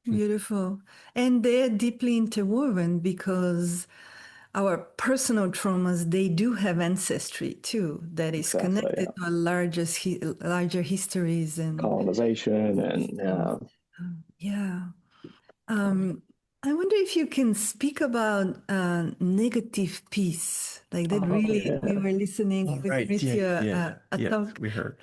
Beautiful. And they're deeply interwoven because our personal traumas, they do have ancestry too, that is Exactly. connected Yeah. to our larger histories and Colonization and systems. Yeah. Um, I wonder if you can speak about negative peace, like that. oh Really, we yeah. were listening Oh, with right. Yeah, Tricia, yeah, a yeah. talk, We heard.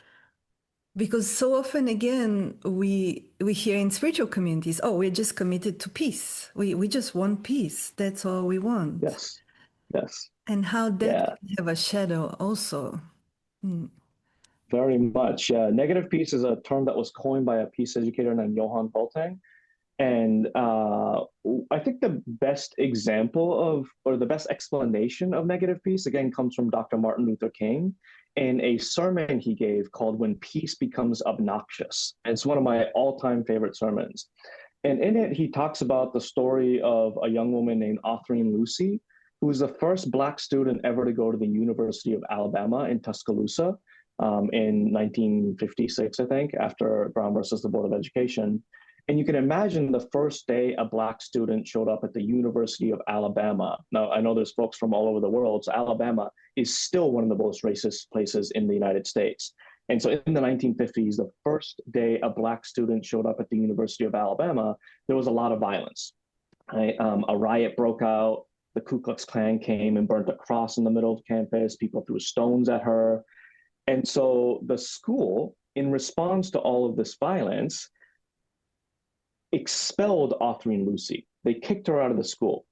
because so often again we hear in spiritual communities, oh, we're just committed to peace. We just want peace. That's all we want. Yes. Yes. And how that Yeah. can have a shadow also. Mm. Very much. Yeah. Negative peace is a term that was coined by a peace educator named Johann Bolting. And I think the best example of, or the best explanation of negative peace, again, comes from Dr. Martin Luther King in a sermon he gave called When Peace Becomes Obnoxious. And it's one of my all time favorite sermons. And in it, he talks about the story of a young woman named Autherine Lucy, who was the first Black student ever to go to the University of Alabama in Tuscaloosa in 1956, I think, after Brown versus the Board of Education. And you can imagine the first day a Black student showed up at the University of Alabama. Now, I know there's folks from all over the world, so Alabama is still one of the most racist places in the United States. And so in the 1950s, the first day a Black student showed up at the University of Alabama, there was a lot of violence. Right? A riot broke out. The Ku Klux Klan came and burnt a cross in the middle of campus. People threw stones at her. And so the school, in response to all of this violence, expelled Autherine Lucy. They kicked her out of the school.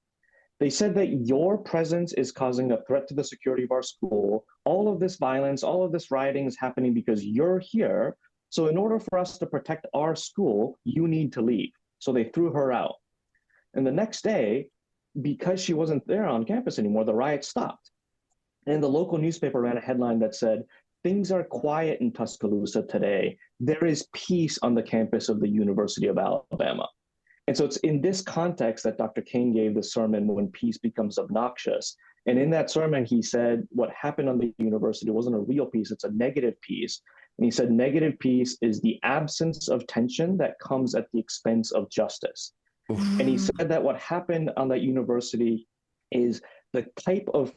They said that your presence is causing a threat to the security of our school. All of this violence, all of this rioting is happening because you're here. So, in order for us to protect our school, you need to leave. So, they threw her out. And the next day, because she wasn't there on campus anymore, the riot stopped. And the local newspaper ran a headline that said, "Things are quiet in Tuscaloosa today. There is peace on the campus of the University of Alabama." And so it's in this context that Dr. King gave the sermon, When Peace Becomes Obnoxious. And in that sermon, he said what happened on the university wasn't a real peace, it's a negative peace. And he said negative peace is the absence of tension that comes at the expense of justice. Oof. And he said that what happened on that university is the type of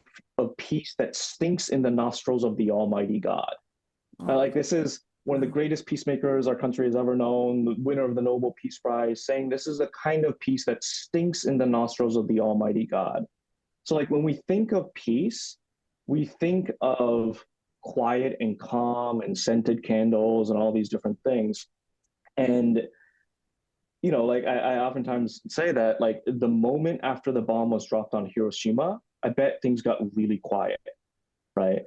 peace that stinks in the nostrils of the Almighty God. Like, this is one of the greatest peacemakers our country has ever known, the winner of the Nobel Peace Prize, saying this is the kind of peace that stinks in the nostrils of the Almighty God. So, like, when we think of peace, we think of quiet and calm and scented candles and all these different things. And, you know, like, I oftentimes say that, like, the moment after the bomb was dropped on Hiroshima, I bet things got really quiet, right?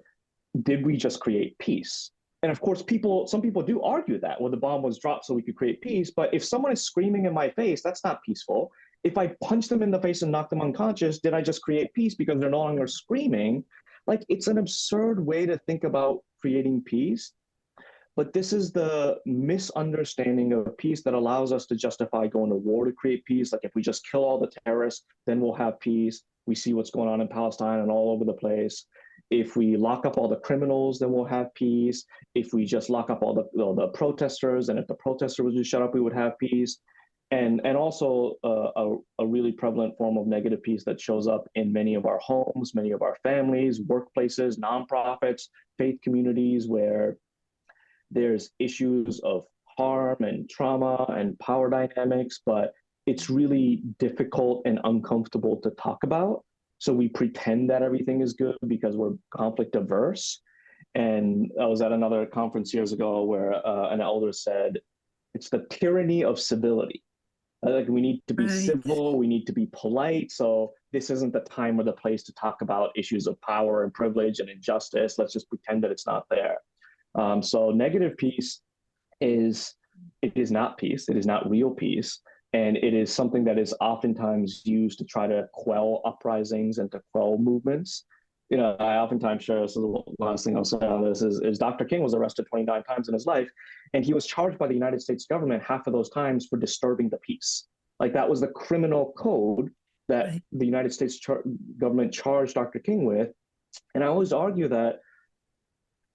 Did we just create peace? And of course, some people do argue that, well, the bomb was dropped so we could create peace. But if someone is screaming in my face, that's not peaceful. If I punch them in the face and knock them unconscious, did I just create peace because they're no longer screaming? Like, it's an absurd way to think about creating peace. But this is the misunderstanding of peace that allows us to justify going to war to create peace. Like, if we just kill all the terrorists, then we'll have peace. We see what's going on in Palestine and all over the place. If we lock up all the criminals, then we'll have peace. If we just lock up all the protesters, and if the protesters would just shut up, we would have peace. And also a really prevalent form of negative peace that shows up in many of our homes, many of our families, workplaces, nonprofits, faith communities, where there's issues of harm and trauma and power dynamics, but it's really difficult and uncomfortable to talk about. So we pretend that everything is good because we're conflict averse. And I was at another conference years ago where an elder said, it's the tyranny of civility. Like, we need to be civil, we need to be polite. So this isn't the time or the place to talk about issues of power and privilege and injustice. Let's just pretend that it's not there. So negative peace is not peace. It is not real peace. And it is something that is oftentimes used to try to quell uprisings and to quell movements. You know, I oftentimes share, this is the last thing I'll say on this, is Dr. King was arrested 29 times in his life, and he was charged by the United States government half of those times for disturbing the peace. Like, that was the criminal code that the United States government charged Dr. King with. And I always argue that,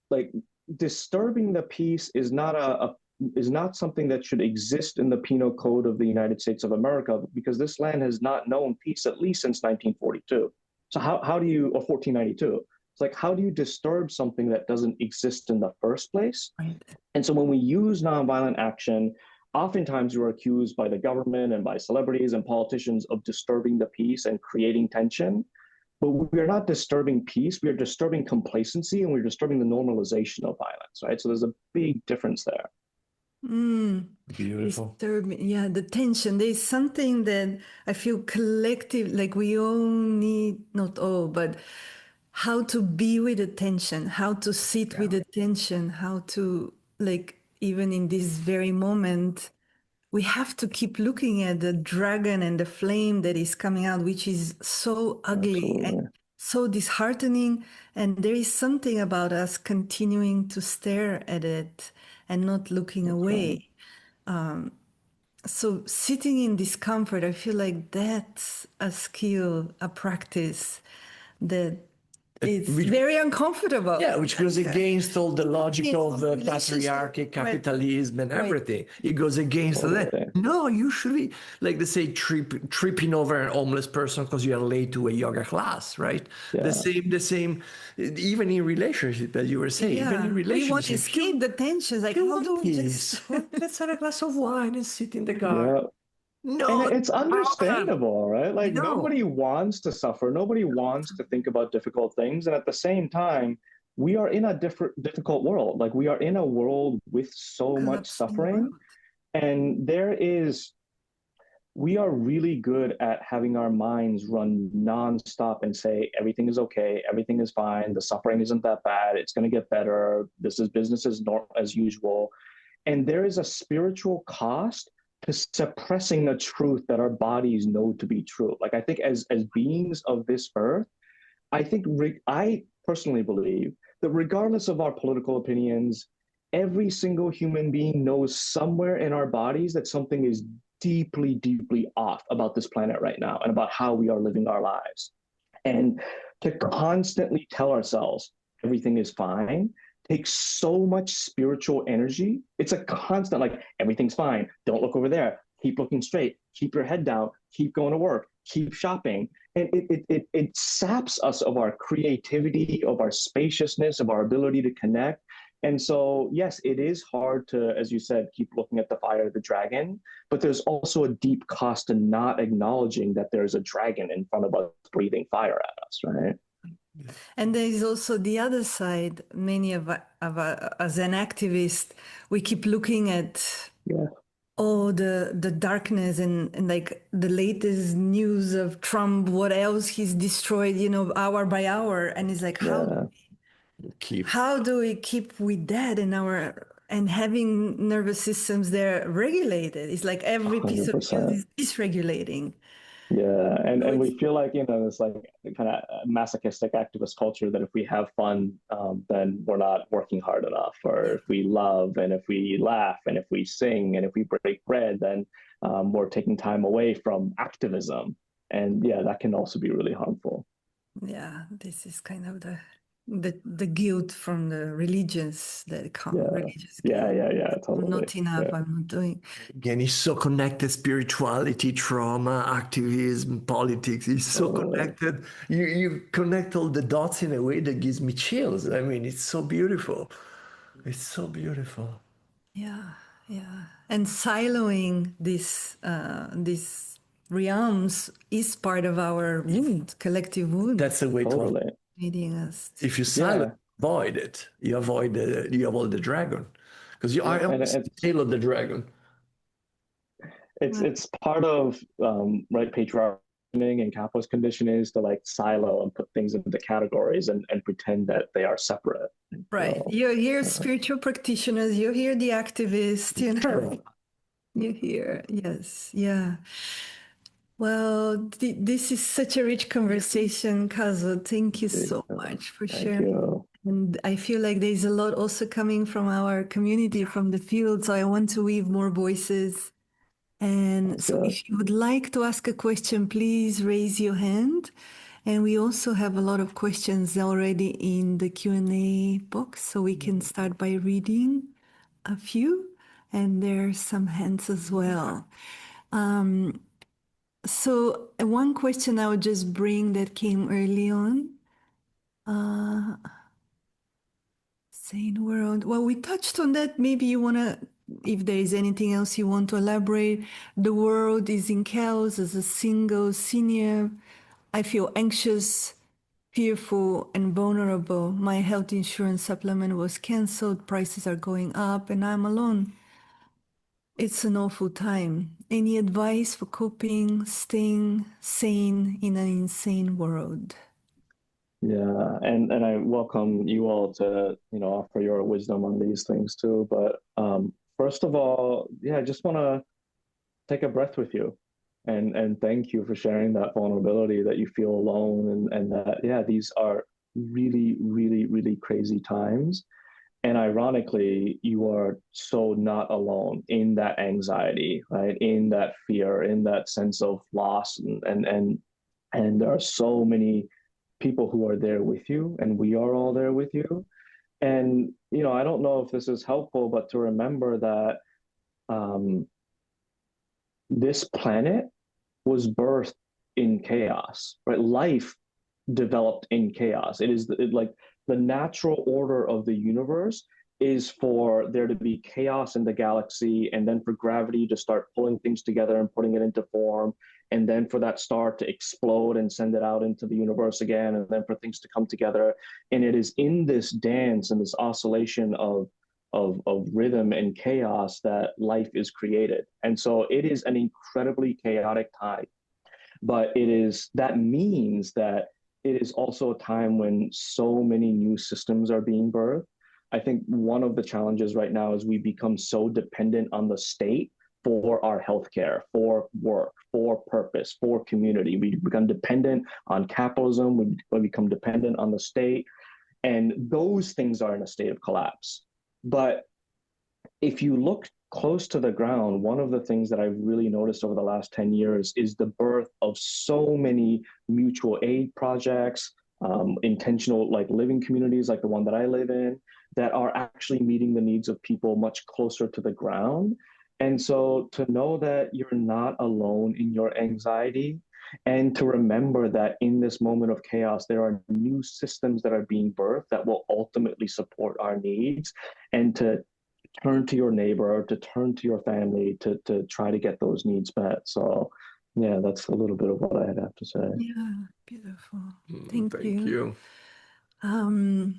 like, disturbing the peace is not is not something that should exist in the penal code of the United States of America, because this land has not known peace at least since 1942. So how do you, or 1492? It's like, how do you disturb something that doesn't exist in the first place? Right. And so when we use nonviolent action, oftentimes we're accused by the government and by celebrities and politicians of disturbing the peace and creating tension. But we are not disturbing peace, we are disturbing complacency, and we're disturbing the normalization of violence, right? So there's a big difference there. Beautiful. Disturbing. Yeah, the tension. There's something that I feel collective, like we all need, not all, but how to be with the tension, how to sit with the tension, how to, like, even in this very moment, we have to keep looking at the dragon and the flame that is coming out, which is so ugly Absolutely. and so disheartening. And there is something about us continuing to stare at it and not looking away. So sitting in discomfort, I feel like that's a skill, a practice that is very uncomfortable. Yeah, which goes against all the logic of relationship, patriarchy, right. capitalism, and Right. everything. It goes against Totally. that. No, you should be, like they say, tripping over an homeless person because you are late to a yoga class, right? Yeah. The same, even in relationship, as you were saying, even in Yeah, we want to relationships. escape the tensions. Like, You how do want we peace. just... Let's have a glass of wine and sit in the car. Yeah. No, And it's understandable, right? Like, No. nobody wants to suffer. Nobody wants to think about difficult things. And at the same time, we are in a difficult world. Like, we are in a world with so much collapsing suffering. world. And we are really good at having our minds run nonstop and say, everything is okay, everything is fine, the suffering isn't that bad, it's going to get better, this is business as usual. And there is a spiritual cost to suppressing a truth that our bodies know to be true. Like, I think as beings of this earth, I personally believe that regardless of our political opinions, every single human being knows somewhere in our bodies that something is deeply, deeply off about this planet right now and about how we are living our lives. And to constantly tell ourselves everything is fine takes so much spiritual energy. It's a constant, like, everything's fine, don't look over there, keep looking straight, keep your head down, keep going to work, keep shopping. And it saps us of our creativity, of our spaciousness, of our ability to connect. And so, yes, it is hard to, as you said, keep looking at the fire of the dragon, but there's also a deep cost to not acknowledging that there's a dragon in front of us breathing fire at us, right? And there is also the other side. Many of as an activist, we keep looking at all the darkness and like the latest news of Trump, what else he's destroyed, hour by hour. And it's like, how do we keep with that and having nervous systems there regulated? It's like every piece of news 100%. is dysregulating. Yeah, and So we feel like, this like kind of masochistic activist culture that if we have fun, then we're not working hard enough. Or if we love and if we laugh and if we sing and if we break bread, then we're taking time away from activism. And yeah, that can also be really harmful. Yeah, this is kind of the guilt from the religions that come. Religious guilt. Totally. I'm not enough. I'm not doing. Again, it's so connected: spirituality, trauma, activism, politics. It's so connected. You connect all the dots in a way that gives me chills. I mean, it's so beautiful. It's so beautiful. Yeah, yeah. And siloing these realms is part of our wound, collective wound. That's the way to leading us. If you silence, avoid it, you avoid the dragon, because you are the tail of the dragon. It's part of patriarchy and capitalist conditioning is to like silo and put things into categories and pretend that they are separate. Right. So, you're here, spiritual practitioners. You're here, the activists. You're here. Yes. Yeah. Well, this is such a rich conversation, Kazu. Thank you so much for sharing. And I feel like there's a lot also coming from our community, from the field. So I want to weave more voices. And so if you would like to ask a question, please raise your hand. And we also have a lot of questions already in the Q&A box. So we can start by reading a few. And there are some hands as well. So one question I would just bring that came early on. Sane world. Well, we touched on that. Maybe you want to, if there is anything else you want to elaborate. The world is in chaos. As a single senior, I feel anxious, fearful, and vulnerable. My health insurance supplement was canceled. Prices are going up, and I'm alone. It's an awful time. Any advice for coping, staying sane in an insane world? Yeah, and I welcome you all to, offer your wisdom on these things too. But first of all, yeah, I just want to take a breath with you and thank you for sharing that vulnerability that you feel alone and that, yeah, these are really, really, really crazy times. And ironically, you are so not alone in that anxiety, right? In that fear, in that sense of loss. And there are so many people who are there with you, and we are all there with you. And, I don't know if this is helpful, but to remember that um, this planet was birthed in chaos, right? Life developed in chaos. Like the natural order of the universe is for there to be chaos in the galaxy and then for gravity to start pulling things together and putting it into form and then for that star to explode and send it out into the universe again and then for things to come together. And it is in this dance and this oscillation of rhythm and chaos that life is created. And so it is an incredibly chaotic time, but that means that it is also a time when so many new systems are being birthed. I think one of the challenges right now is we become so dependent on the state for our healthcare, for work, for purpose, for community. We become dependent on capitalism, we become dependent on the state, and those things are in a state of collapse. But if you look close to the ground, one of the things that I've really noticed over the last 10 years is the birth of so many mutual aid projects, intentional like living communities like the one that I live in, that are actually meeting the needs of people much closer to the ground. And so to know that you're not alone in your anxiety, and to remember that in this moment of chaos, there are new systems that are being birthed that will ultimately support our needs, and to turn to your neighbor, to turn to your family to try to get those needs met. So yeah, that's a little bit of what I have to say. Yeah, beautiful. Thank Thank you. you.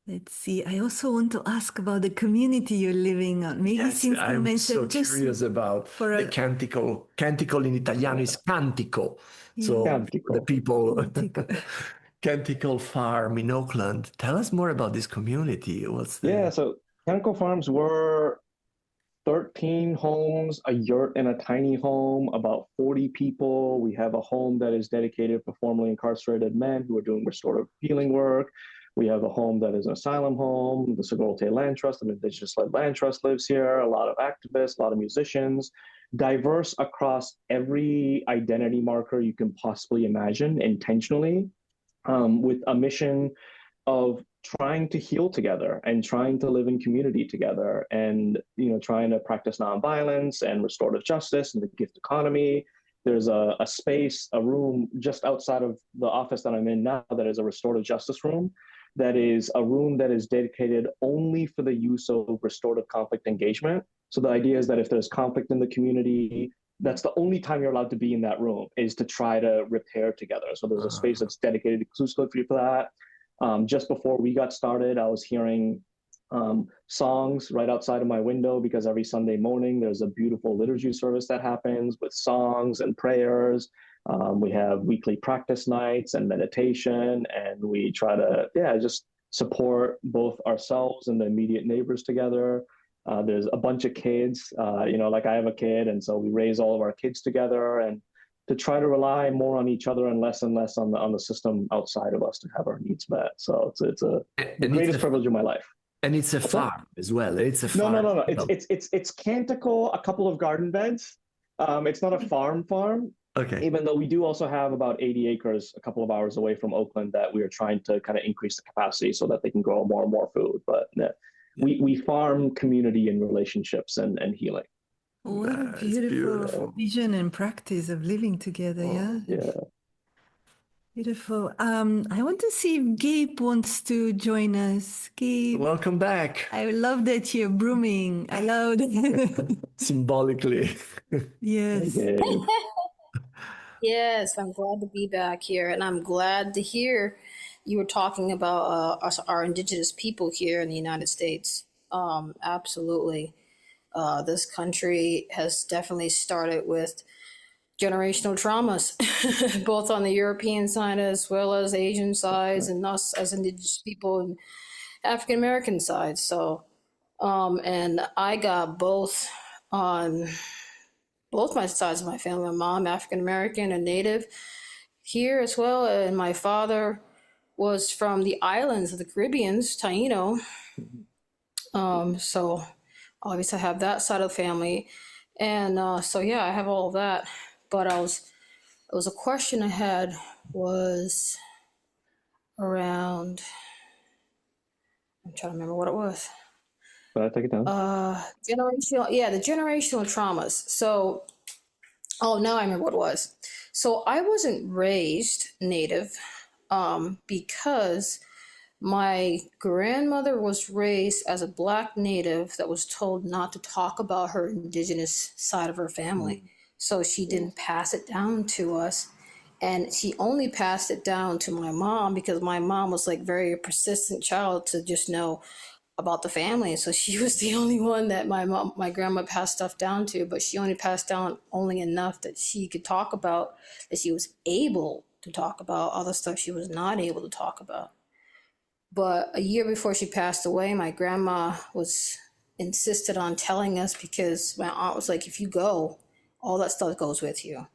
Let's see. I also want to ask about the community you're living on. Maybe Yes, since you I'm so mentioned just curious about for the a canticle. Canticle in Italiano is cantico. yeah, So the Cantico. people, cantico. Canticle Farm in Oakland. Tell us more about this community. What's Yeah, the... so Cantico Farms were 13 homes, a yurt and a tiny home, about 40 people. We have a home that is dedicated for formerly incarcerated men who are doing restorative healing work. We have a home that is an asylum home. The Segurate Land Trust, an indigenous-led land trust, lives here. A lot of activists, a lot of musicians, diverse across every identity marker you can possibly imagine, intentionally, with a mission of trying to heal together and trying to live in community together, and trying to practice nonviolence and restorative justice and the gift economy. There's a space, a room just outside of the office that I'm in now that is a restorative justice room, that is a room that is dedicated only for the use of restorative conflict engagement. So the idea is that if there's conflict in the community, that's the only time you're allowed to be in that room, is to try to repair together. So there's a space that's dedicated exclusively for that. Just before we got started, I was hearing songs right outside of my window, because every Sunday morning there's a beautiful liturgy service that happens with songs and prayers. We have weekly practice nights and meditation, and we try to, just support both ourselves and the immediate neighbors together. There's a bunch of kids, like I have a kid, and so we raise all of our kids together, and to try to rely more on each other and less on the system outside of us to have our needs met. So it's the greatest privilege of my life. And it's a What's that? farm as well. It's a No, no, farm. no, no. It's Canticle, a couple of garden beds. It's not a farm, Okay. even though we do also have about 80 acres a couple of hours away from Oakland that we are trying to kind of increase the capacity so that they can grow more and more food. But yeah, we farm community and relationships and healing. What a It's beautiful beautiful. vision and practice of living together. Oh, Yeah. Yeah. Beautiful. I want to see if Gabe wants to join us. Gabe, welcome back. I love that you're brooming. I love that. Symbolically. Yes. Okay. Yes, I'm glad to be back here, and I'm glad to hear you were talking about our indigenous people here in the United States. Absolutely. This country has definitely started with generational traumas, both on the European side as well as Asian sides, and us as indigenous people and African American sides. So, and I got both on both my sides of my family. My mom, African American and Native here as well, and my father was from the islands of the Caribbeans, Taino. So obviously I have that side of the family, and so yeah, I have all of that. But it was a question I had was around. I'm trying to remember what it was. Take it down. Generational, yeah, the generational traumas. So, oh, now I remember what it was. So I wasn't raised Native because my grandmother was raised as a Black Native that was told not to talk about her indigenous side of her family. So she didn't pass it down to us. And she only passed it down to my mom because my mom was like very persistent child to just know about the family. So she was the only one that my grandma passed stuff down to, but she only passed down only enough that she could talk about, that she was able to talk about. Other stuff she was not able to talk about. But a year before she passed away, my grandma was insisted on telling us because my aunt was like, if you go, all that stuff goes with you.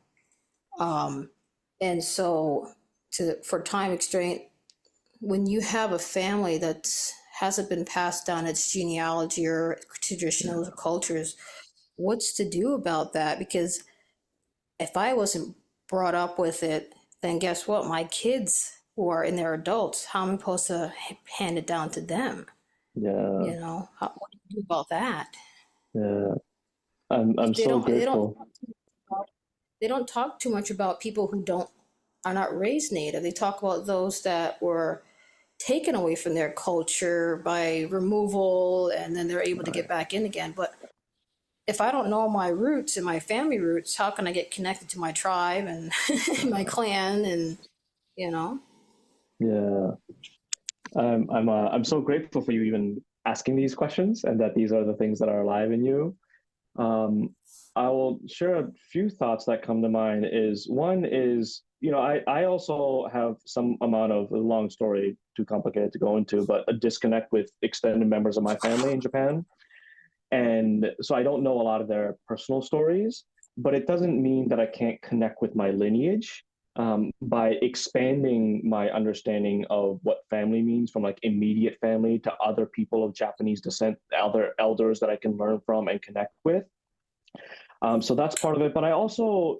And so for time constraint, when you have a family that hasn't been passed down its genealogy or traditional cultures, what's to do about that? Because if I wasn't brought up with it, then guess what? My kids who are in their adults, how am I supposed to hand it down to them? Yeah. You know, what do you do about that? Yeah. I'm They so don't. grateful. They don't talk too much about people who are not raised Native. They talk about those that were taken away from their culture by removal, and then they're able to get back in again. But if I don't know my roots and my family roots, how can I get connected to my tribe and my clan? And you know, Yeah. I'm so grateful for you even asking these questions and that these are the things that are alive in you. I will share a few thoughts that come to mind. Is one is, I also have some amount of, a long story, too complicated to go into, but a disconnect with extended members of my family in Japan. And so I don't know a lot of their personal stories, but it doesn't mean that I can't connect with my lineage by expanding my understanding of what family means, from like immediate family to other people of Japanese descent, other elders that I can learn from and connect with. So that's part of it. But I also,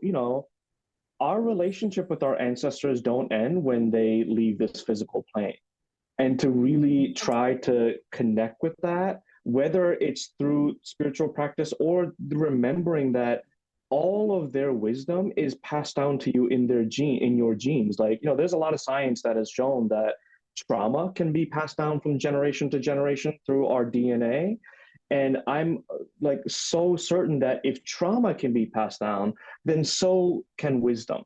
our relationship with our ancestors don't end when they leave this physical plane. And to really try to connect with that, whether it's through spiritual practice or remembering that all of their wisdom is passed down to you in your genes. Like, there's a lot of science that has shown that trauma can be passed down from generation to generation through our DNA. And I'm like so certain that if trauma can be passed down, then so can wisdom.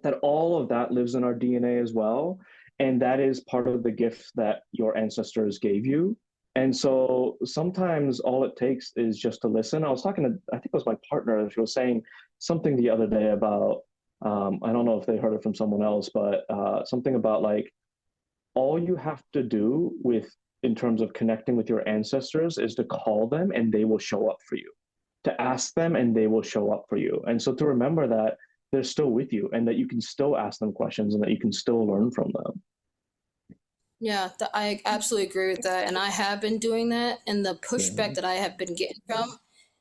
That all of that lives in our DNA as well. And that is part of the gift that your ancestors gave you. And so sometimes all it takes is just to listen. I was talking to, I think it was my partner, she was saying something the other day about, I don't know if they heard it from someone else, but something about like, all you have to do in terms of connecting with your ancestors is to call them and they will show up for you, to ask them and they will show up for you. And so to remember that they're still with you and that you can still ask them questions and that you can still learn from them. yeah, I absolutely agree with that, and I have been doing that. And the pushback that I have been getting from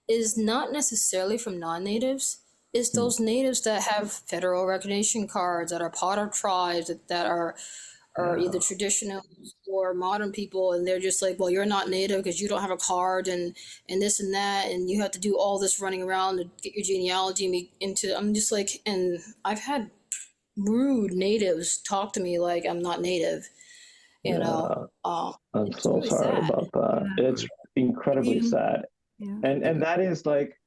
is not necessarily from non-natives. It's those natives that have federal recognition cards, that are part of tribes, that are or either traditional or modern people, and they're just like, well, you're not native because you don't have a card, and this and that, and you have to do all this running around to get your genealogy into. I'm just like, and I've had rude natives talk to me like I'm not native, you know. I'm It's so really sorry sad. about that. Yeah. It's incredibly sad. Yeah. And that is like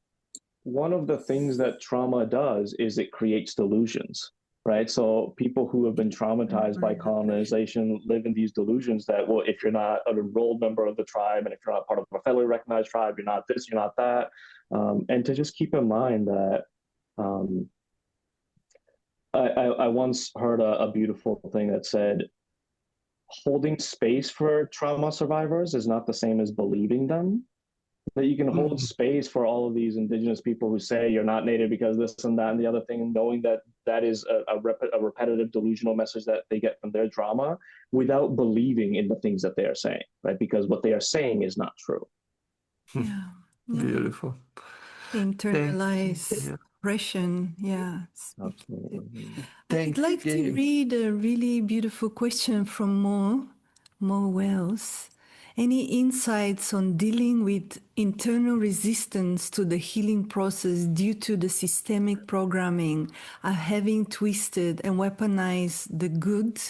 one of the things that trauma does is it creates delusions, right? So people who have been traumatized by colonization live in these delusions that, well, if you're not an enrolled member of the tribe, and if you're not part of a federally recognized tribe, you're not this, you're not that. And to just keep in mind that I once heard a beautiful thing that said, holding space for trauma survivors is not the same as believing them. That you can hold space for all of these indigenous people who say you're not native because this and that and the other thing, and knowing that that is a repetitive delusional message that they get from their trauma, without believing in the things that they are saying, right? Because what they are saying is not true. Yeah. Beautiful. Internalized oppression. Yeah. Absolutely. I'd like to read a really beautiful question from Mo Wells. Any insights on dealing with internal resistance to the healing process due to the systemic programming of having twisted and weaponized the good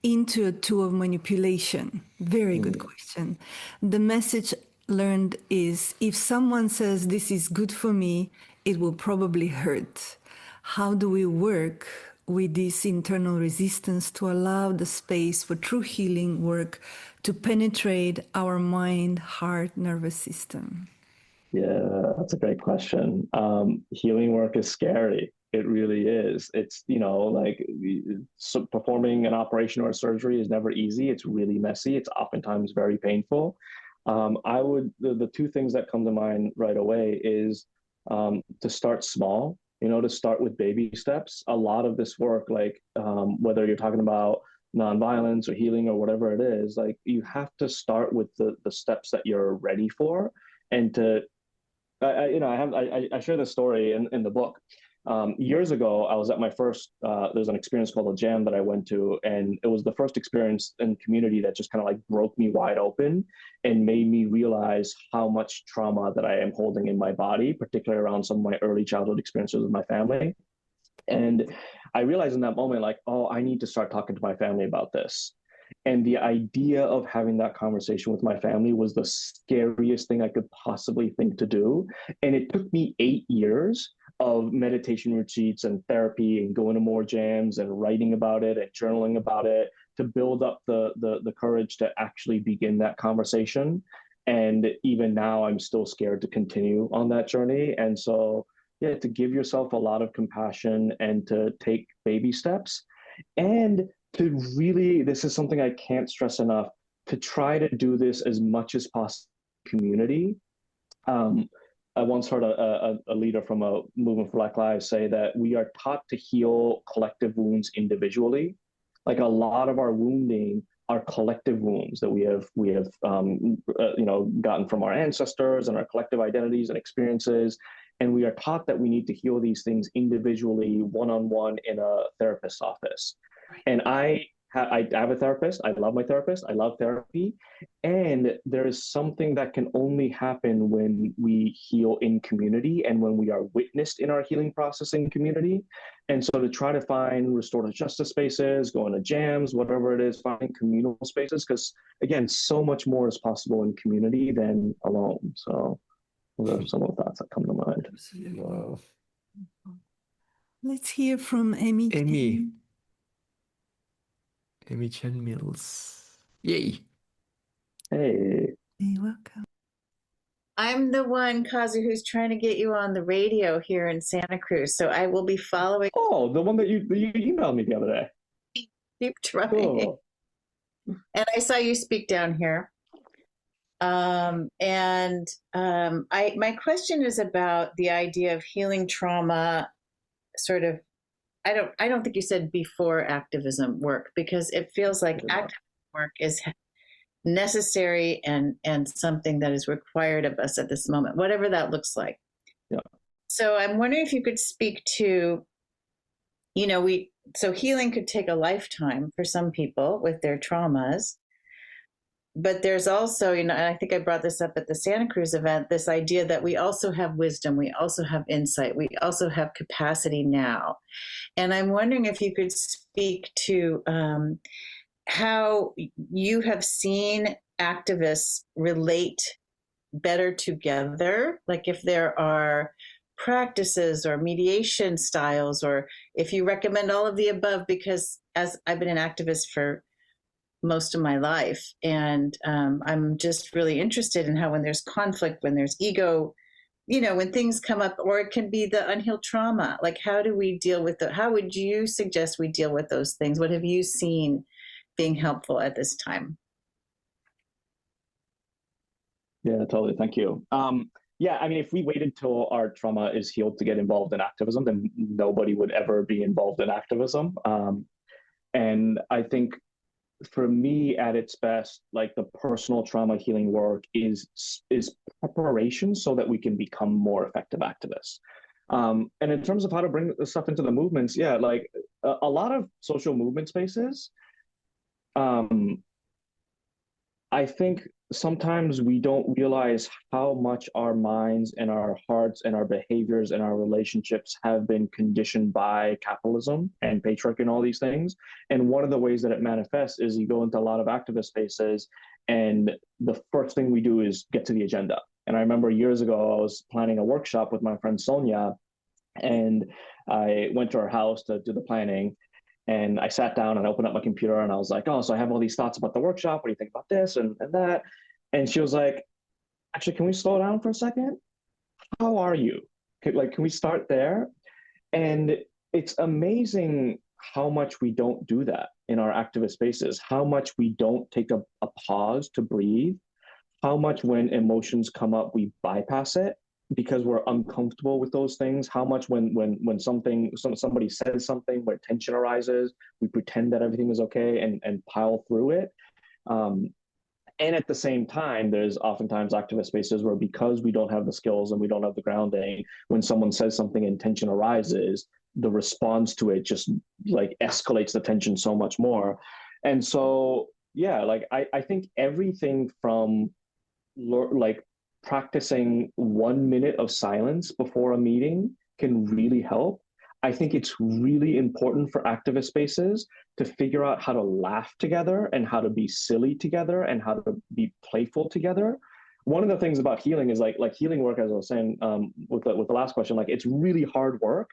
into a tool of manipulation? Very good question. The message learned is, if someone says this is good for me, it will probably hurt. How do we work with this internal resistance to allow the space for true healing work to penetrate our mind, heart, nervous system? Yeah, that's a great question. Healing work is scary. It really is. It's, like performing an operation or a surgery is never easy. It's really messy. It's oftentimes very painful. The two things that come to mind right away is to start small, to start with baby steps. A lot of this work, like whether you're talking about nonviolence or healing or whatever it is, like you have to start with the steps that you're ready for. And I share this story in the book. Years ago, I was at my first, there's an experience called a jam that I went to, and it was the first experience in community that just kind of like broke me wide open and made me realize how much trauma that I am holding in my body, particularly around some of my early childhood experiences with my family. And I realized in that moment, like, oh, I need to start talking to my family about this. And the idea of having that conversation with my family was the scariest thing I could possibly think to do. And it took me 8 years of meditation retreats and therapy and going to more jams and writing about it and journaling about it to build up the courage to actually begin that conversation. And even now, I'm still scared to continue on that journey. And so, yeah, to give yourself a lot of compassion and to take baby steps. And to really, this is something I can't stress enough, to try to do this as much as possible in community. I once heard a leader from a movement for Black Lives say that we are taught to heal collective wounds individually. Like a lot of our wounding are collective wounds that we have gotten from our ancestors and our collective identities and experiences. And we are taught that we need to heal these things individually, one-on-one in a therapist's office. And I have a therapist. I love my therapist. I love therapy. And there is something that can only happen when we heal in community and when we are witnessed in our healing process in community. And so to try to find restorative justice spaces, going to jams, whatever it is, finding communal spaces, because again, so much more is possible in community than alone. So those are some of the thoughts that come to mind. Wow. Let's hear from Amy. Amy Chen Mills. Yay. Hey. Hey, welcome. I'm the one, Kazu, who's trying to get you on the radio here in Santa Cruz. So I will be following. Oh, the one that you emailed me the other day. Keep trying. Cool. And I saw you speak down here. My question is about the idea of healing trauma, sort of. I don't think you said before activism work, because it feels like activism work is necessary and something that is required of us at this moment, whatever that looks like. Yeah. So I'm wondering if you could speak to, we so healing could take a lifetime for some people with their traumas. But there's also, and I think I brought this up at the Santa Cruz event, this idea that we also have wisdom, we also have insight, we also have capacity now. And I'm wondering if you could speak to how you have seen activists relate better together, like if there are practices or mediation styles, or if you recommend all of the above, because as I've been an activist for most of my life, and I'm just really interested in how when there's conflict, when there's ego, when things come up, or it can be the unhealed trauma, like how do we deal with how would you suggest we deal with those things? What have you seen being helpful at this time? Yeah, totally. Thank you. Yeah, I mean, if we waited till our trauma is healed to get involved in activism, then nobody would ever be involved in activism. And I think for me, at its best, like the personal trauma healing work is preparation so that we can become more effective activists. And in terms of how to bring this stuff into the movements, yeah, like a lot of social movement spaces, I think sometimes we don't realize how much our minds and our hearts and our behaviors and our relationships have been conditioned by capitalism and patriarchy and all these things. And one of the ways that it manifests is you go into a lot of activist spaces, and the first thing we do is get to the agenda. And I remember years ago, I was planning a workshop with my friend Sonia, and I went to her house to do the planning. And I sat down and I opened up my computer and I was like, oh, so I have all these thoughts about the workshop. What do you think about this and that? And she was like, actually, can we slow down for a second? How are you? Can we start there? And it's amazing how much we don't do that in our activist spaces, how much we don't take a pause to breathe, how much when emotions come up, we bypass it because we're uncomfortable with those things, how much when somebody says something where tension arises, we pretend that everything is okay and pile through it. And at the same time, there's oftentimes activist spaces where because we don't have the skills and we don't have the grounding, when someone says something and tension arises, the response to it just like escalates the tension so much more. And so, yeah, like I think everything from like practicing 1 minute of silence before a meeting can really help. I think it's really important for activist spaces to figure out how to laugh together and how to be silly together and how to be playful together. One of the things about healing is like healing work, as I was saying with the last question, like it's really hard work.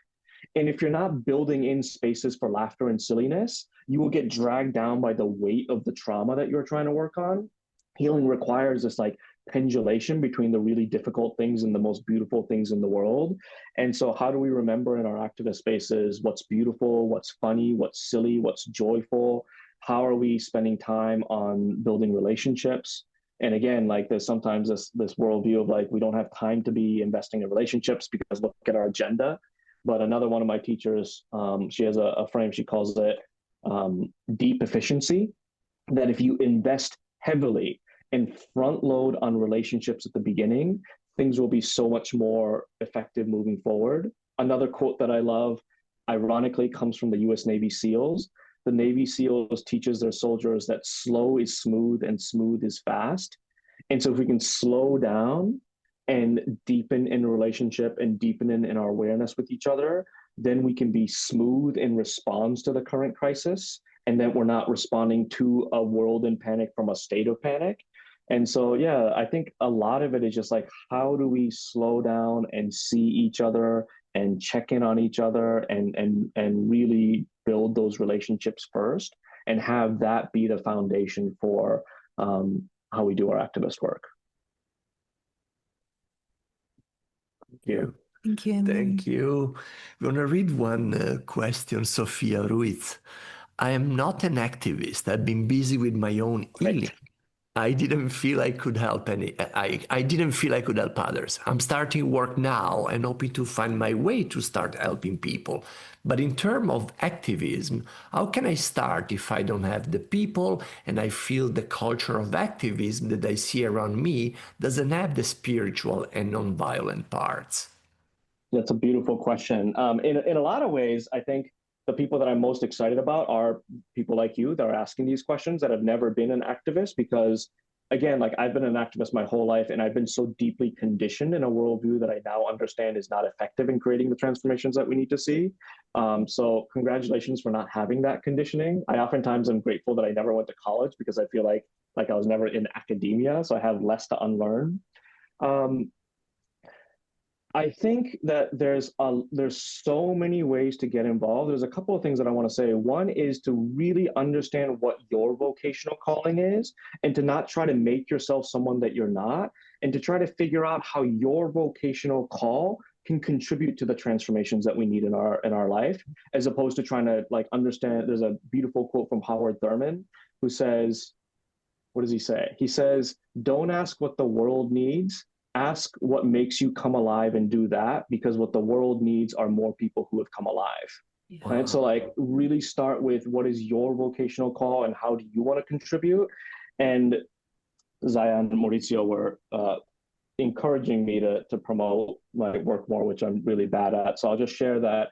And if you're not building in spaces for laughter and silliness, you will get dragged down by the weight of the trauma that you're trying to work on. Healing requires this like pendulation between the really difficult things and the most beautiful things in the world. And so how do we remember in our activist spaces what's beautiful, what's funny, what's silly, what's joyful? How are we spending time on building relationships? And again, like there's sometimes this worldview of like, we don't have time to be investing in relationships because look at our agenda. But another one of my teachers, she has a frame, she calls it deep efficiency, that if you invest heavily and front load on relationships at the beginning, things will be so much more effective moving forward. Another quote that I love, ironically, comes from the US Navy SEALs. The Navy SEALs teaches their soldiers that slow is smooth and smooth is fast. And so if we can slow down and deepen in a relationship and deepen in our awareness with each other, then we can be smooth in response to the current crisis. And then we're not responding to a world in panic from a state of panic. And so, yeah, I think a lot of it is just like, how do we slow down and see each other and check in on each other and really build those relationships first and have that be the foundation for how we do our activist work. Thank you. Thank you, Emily. Thank you. I'm going to read one question, Sofia Ruiz. I am not an activist. I've been busy with my own healing. I didn't feel I could help I didn't feel I could help others. I'm starting work now and hoping to find my way to start helping people. But in terms of activism, how can I start if I don't have the people and I feel the culture of activism that I see around me doesn't have the spiritual and nonviolent parts? That's a beautiful question. In a lot of ways, I think the people that I'm most excited about are people like you that are asking these questions that have never been an activist, because again, like I've been an activist my whole life, and I've been so deeply conditioned in a worldview that I now understand is not effective in creating the transformations that we need to see. So congratulations for not having that conditioning. I oftentimes am grateful that I never went to college, because I feel like I was never in academia, so I have less to unlearn. I think that there's so many ways to get involved. There's a couple of things that I want to say. One is to really understand what your vocational calling is, and to not try to make yourself someone that you're not, and to try to figure out how your vocational call can contribute to the transformations that we need in our life, as opposed to trying to like understand. There's a beautiful quote from Howard Thurman, who says, what does he say? He says, "Don't ask what the world needs. Ask what makes you come alive and do that, because what the world needs are more people who have come alive." Yeah. Right? So like really start with what is your vocational call and how do you want to contribute? And Zaya and Maurizio were encouraging me to promote my work more, which I'm really bad at. So I'll just share that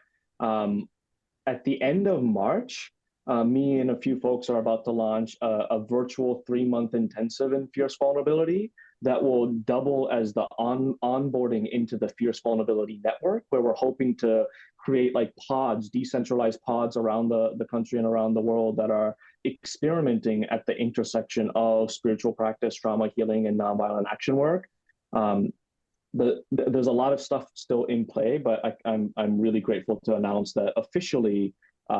at the end of March, me and a few folks are about to launch a virtual 3-month intensive in fierce vulnerability that will double as the onboarding into the Fierce Vulnerability Network, where we're hoping to create like pods, decentralized pods around the country and around the world that are experimenting at the intersection of spiritual practice, trauma healing, and nonviolent action work. There's a lot of stuff still in play, but I'm really grateful to announce that officially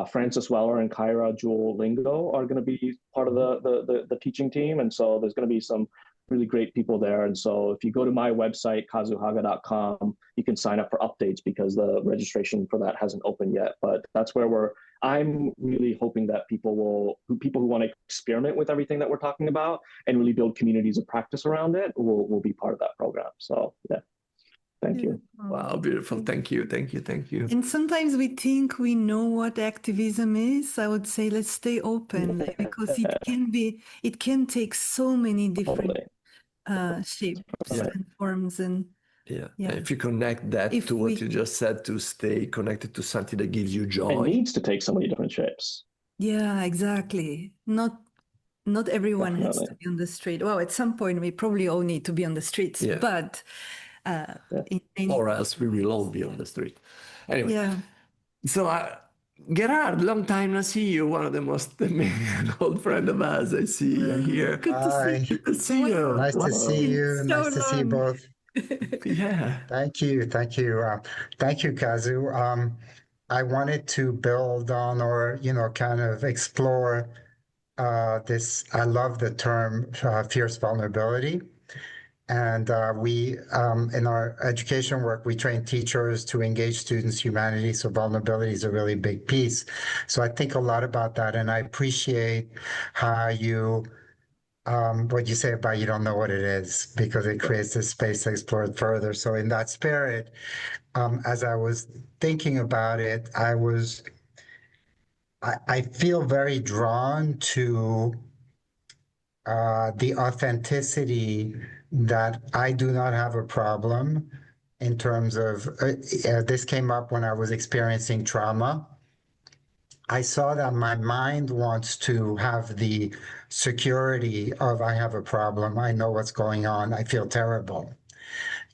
Francis Weller and Kyra Jewel Lingo are going to be part of the teaching team, and so there's going to be some really great people there. And so if you go to my website, kazuhaga.com, you can sign up for updates, because the registration for that hasn't opened yet. But that's where I'm really hoping that people who want to experiment with everything that we're talking about and really build communities of practice around it will be part of that program. So yeah, thank you. Wow, beautiful. Thank you. And sometimes we think we know what activism is. I would say let's stay open, because it can take so many different shapes and forms. And yeah, if you connect that to what you just said, to stay connected to something that gives you joy. It needs to take so many different shapes. Yeah, exactly. Not everyone has to be on the street. Well, at some point we probably all need to be on the streets, but or else we will all be on the street. Anyway, so Gerard, long time no see you. One of the most amazing old friend of ours. I see you here. Good to see you. Nice to see you. So nice to see you both. Yeah. Thank you. Thank you, Kazu. I wanted to build on, or kind of explore this. I love the term fierce vulnerability. And we, in our education work, we train teachers to engage students' humanity. So vulnerability is a really big piece. So I think a lot about that. And I appreciate how what you say about you don't know what it is, because it creates this space to explore it further. So in that spirit, as I was thinking about it, I feel very drawn to the authenticity that I do not have a problem in terms of, this came up when I was experiencing trauma. I saw that my mind wants to have the security of, I have a problem, I know what's going on, I feel terrible.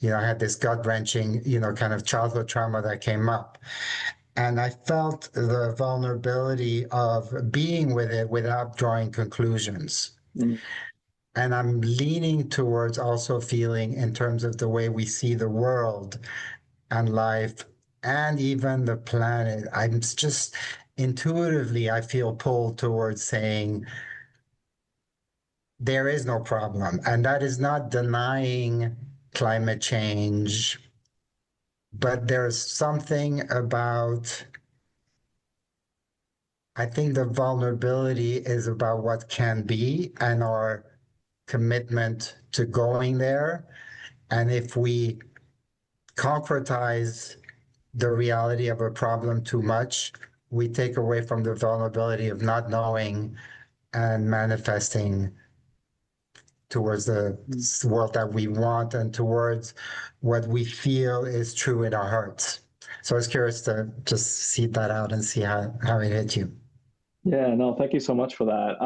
I had this gut-wrenching, kind of childhood trauma that came up. And I felt the vulnerability of being with it without drawing conclusions. And I'm leaning towards also feeling, in terms of the way we see the world and life and even the planet, I'm just intuitively, I feel pulled towards saying there is no problem. And that is not denying climate change, but there's something about, I think the vulnerability is about what can be and our commitment to going there. And if we concretize the reality of a problem too much, we take away from the vulnerability of not knowing and manifesting towards the world that we want and towards what we feel is true in our hearts. So I was curious to just see that out and see how it hit you. Yeah, no, thank you so much for that.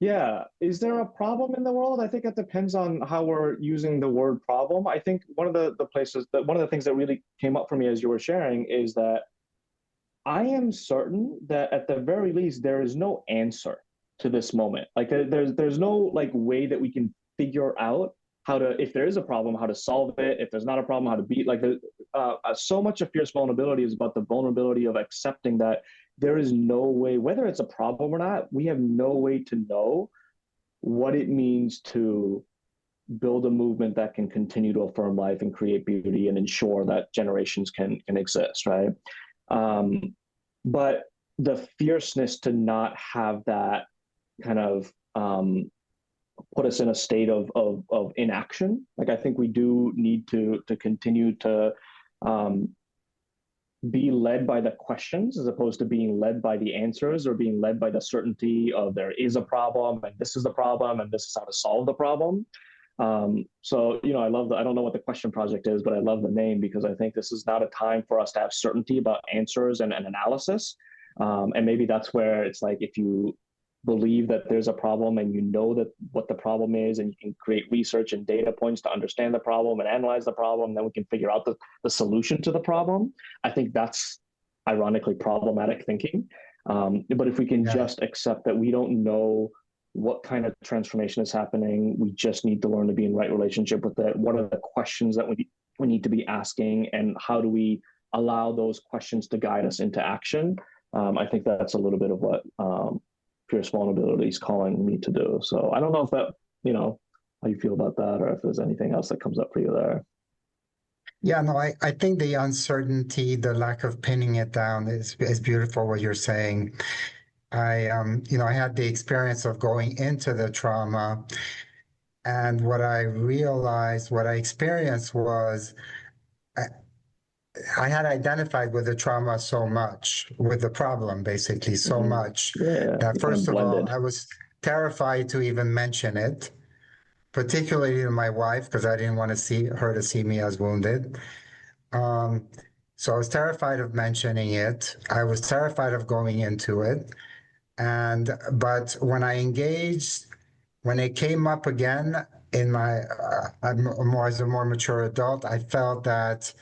Yeah, is there a problem in the world? I think it depends on how we're using the word problem. I think one of one of the things that really came up for me as you were sharing is that I am certain that at the very least there is no answer to this moment. Like there's no like way that we can figure out how to, if there is a problem, how to solve it. If there's not a problem, how to beat. Like so much of fierce vulnerability is about the vulnerability of accepting that there is no way, whether it's a problem or not, we have no way to know what it means to build a movement that can continue to affirm life and create beauty and ensure that generations can exist, right? But the fierceness to not have that kind of put us in a state of inaction. Like I think we do need to continue to be led by the questions as opposed to being led by the answers or being led by the certainty of there is a problem and this is the problem and this is how to solve the problem. So, you know, I don't know what the question project is, but I love the name because I think this is not a time for us to have certainty about answers and analysis. And maybe that's where it's like, if you believe that there's a problem and you know that what the problem is and you can create research and data points to understand the problem and analyze the problem, then we can figure out the solution to the problem. I think that's ironically problematic thinking. But if we can just accept that we don't know what kind of transformation is happening, we just need to learn to be in right relationship with it. What are the questions that we need to be asking, and how do we allow those questions to guide us into action? I think that's a little bit of what fierce vulnerability is calling me to do. So I don't know if that, you know, how you feel about that, or if there's anything else that comes up for you there. Yeah, no, I think the uncertainty, the lack of pinning it down is beautiful what you're saying. You know, I had the experience of going into the trauma, and what I realized, what I experienced was I had identified with the trauma so much, with the problem basically so much, that first of all, I was terrified to even mention it, particularly to my wife, because I didn't want to see her to see me as wounded. So I was terrified of mentioning it. I was terrified of going into it. But when I engaged, when it came up again in my, as a more mature adult, I felt that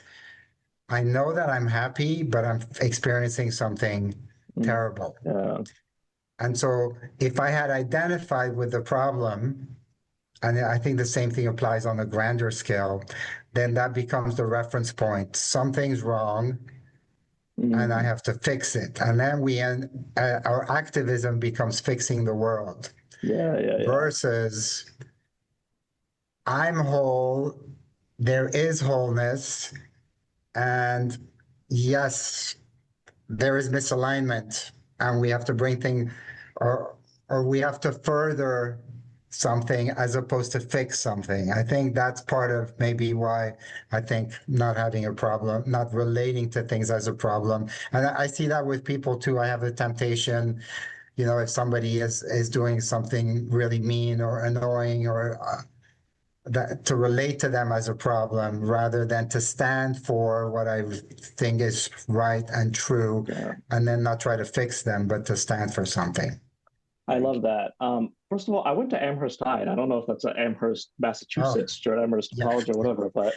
I know that I'm happy, but I'm experiencing something terrible. Yeah. And so if I had identified with the problem, and I think the same thing applies on a grander scale, then that becomes the reference point. Something's wrong, and I have to fix it. And then our activism becomes fixing the world. Versus I'm whole, there is wholeness, and yes, there is misalignment, and we have to bring things, or we have to further something as opposed to fix something. I think that's part of maybe why I think not having a problem, not relating to things as a problem. And I see that with people too. I have a temptation, you know, if somebody is doing something really mean or annoying, or that, to relate to them as a problem rather than to stand for what I think is right and true, and then not try to fix them, but to stand for something. I love that. First of all, I went to Amherst High, and I don't know if that's at Amherst, Massachusetts, Stuart Amherst College or whatever, but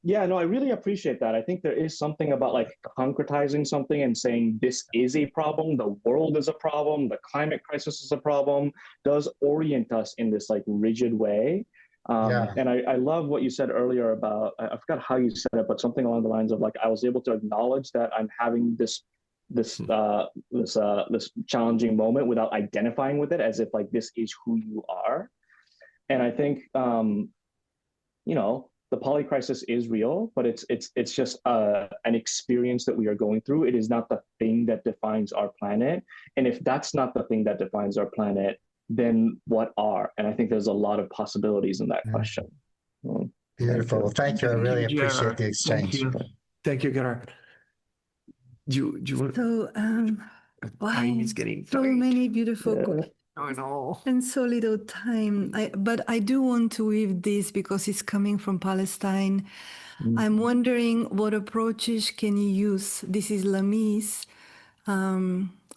yeah, no, I really appreciate that. I think there is something about like concretizing something and saying this is a problem, the world is a problem, the climate crisis is a problem, does orient us in this like rigid way. And I love what you said earlier about, I forgot how you said it, but something along the lines of like, I was able to acknowledge that I'm having this challenging moment without identifying with it as if like this is who you are. And I think you know, the polycrisis is real, but it's just an experience that we are going through. It is not the thing that defines our planet. And if that's not the thing that defines our planet, then what are? And I think there's a lot of possibilities in that question. Beautiful. Thank you. I really appreciate the exchange. Thank you, Gerard. Do you want? So, Time is getting so many beautiful. I know. And so little time. But I do want to weave this because it's coming from Palestine. I'm wondering what approaches can you use? This is Lamis.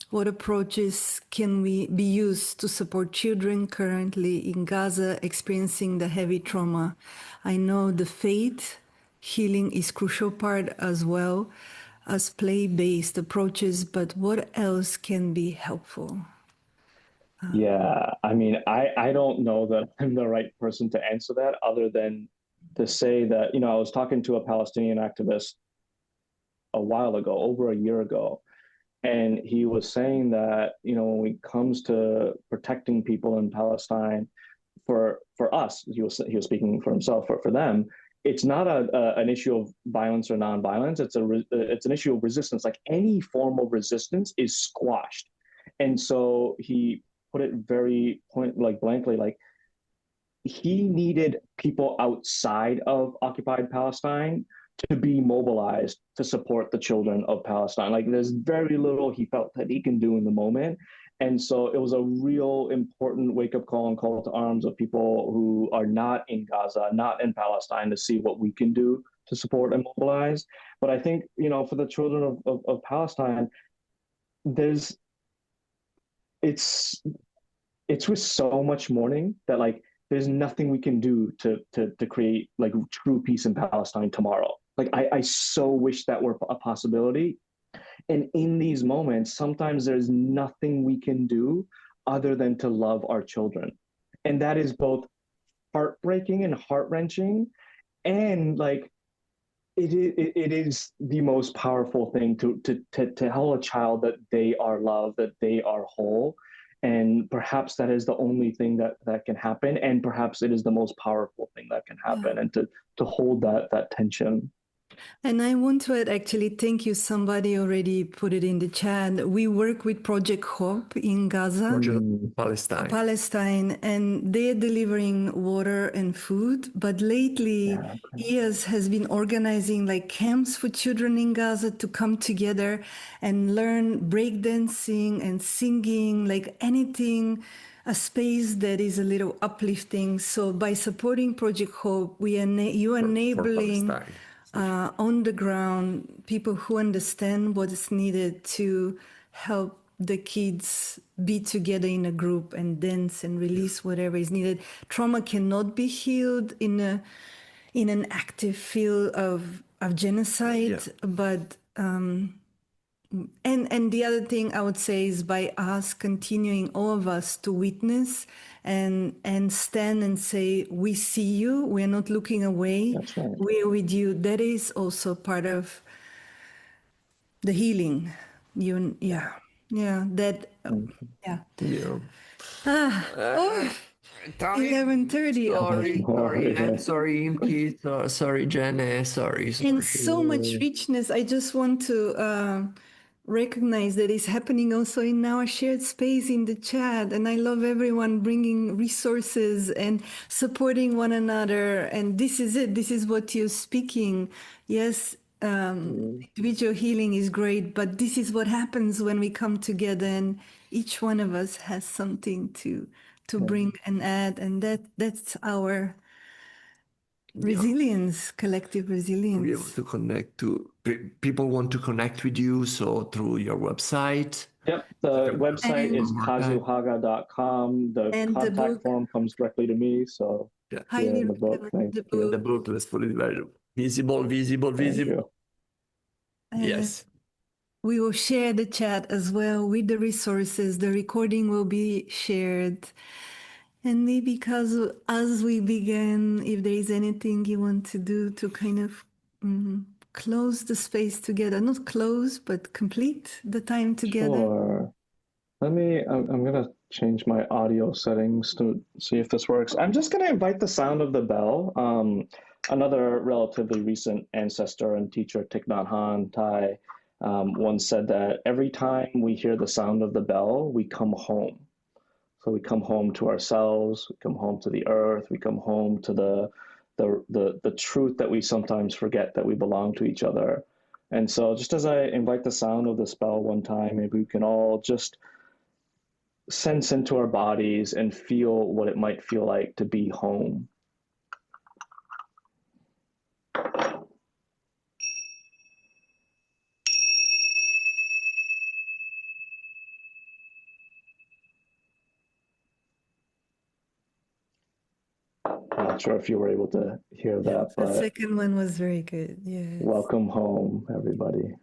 What approaches can we be used to support children currently in Gaza experiencing the heavy trauma? I know the faith healing is crucial part as well as play-based approaches, but what else can be helpful? Yeah, I mean, I don't know that I'm the right person to answer that other than to say that, I was talking to a Palestinian activist a while ago, over a year ago, and he was saying that, when it comes to protecting people in Palestine, for us, he was speaking for himself, for them, it's not an issue of violence or nonviolence. It's an issue of resistance. Like any form of resistance is squashed. And so he put it very blankly, like he needed people outside of occupied Palestine to be mobilized to support the children of Palestine. Like there's very little he felt that he can do in the moment. And so it was a real important wake up call and call to arms of people who are not in Gaza, not in Palestine, to see what we can do to support and mobilize. But I think, for the children of Palestine, it's with so much mourning that like there's nothing we can do to create like true peace in Palestine tomorrow. Like I so wish that were a possibility. And in these moments, sometimes there's nothing we can do other than to love our children. And that is both heartbreaking and heart-wrenching. And like it is the most powerful thing to tell a child that they are loved, that they are whole. And perhaps that is the only thing that can happen. And perhaps it is the most powerful thing that can happen. And to hold that tension. And I want to add, actually, thank you. Somebody already put it in the chat. We work with Project Hope in Gaza, Palestine, and they're delivering water and food. But lately, IAS has been organizing like camps for children in Gaza to come together and learn breakdancing and singing, like anything, a space that is a little uplifting. So by supporting Project Hope, you enabling on the ground people who understand what is needed to help the kids be together in a group and dance and release whatever is needed. Trauma cannot be healed in an active field of genocide, but and the other thing I would say is by us continuing, all of us, to witness and stand and say, we see you, we're not looking away, That's right. we're with you. That is also part of the healing. Yeah. 11:30. Sorry, Imki. Sorry, Jenny. Sorry. And so much richness. I just want to recognize that it's happening also in our shared space in the chat. And I love everyone bringing resources and supporting one another. And this is it. This is what you're speaking. Yes, individual healing is great, but this is what happens when we come together and each one of us has something to bring and add. And that's our resilience, collective resilience. Be able to connect to people want to connect with you, so through your website. Yep, the website is kazuhaga.com. The contact form comes directly to me. So highly the book. Thank you. The book, let's put it very visible. Yes. We will share the chat as well with the resources. The recording will be shared. And maybe, Kazu, as we begin, if there is anything you want to do to kind of close the space together, not close, but complete the time together. Sure. I'm going to change my audio settings to see if this works. I'm just going to invite the sound of the bell. Another relatively recent ancestor and teacher, Thich Nhat Hanh, Thai, once said that every time we hear the sound of the bell, we come home. So we come home to ourselves, we come home to the earth, we come home to the truth that we sometimes forget, that we belong to each other. And so just as I invite the sound of this bell one time, maybe we can all just sense into our bodies and feel what it might feel like to be home. I'm not sure if you were able to hear that, The but second one was very good. Yes. welcome home, everybody.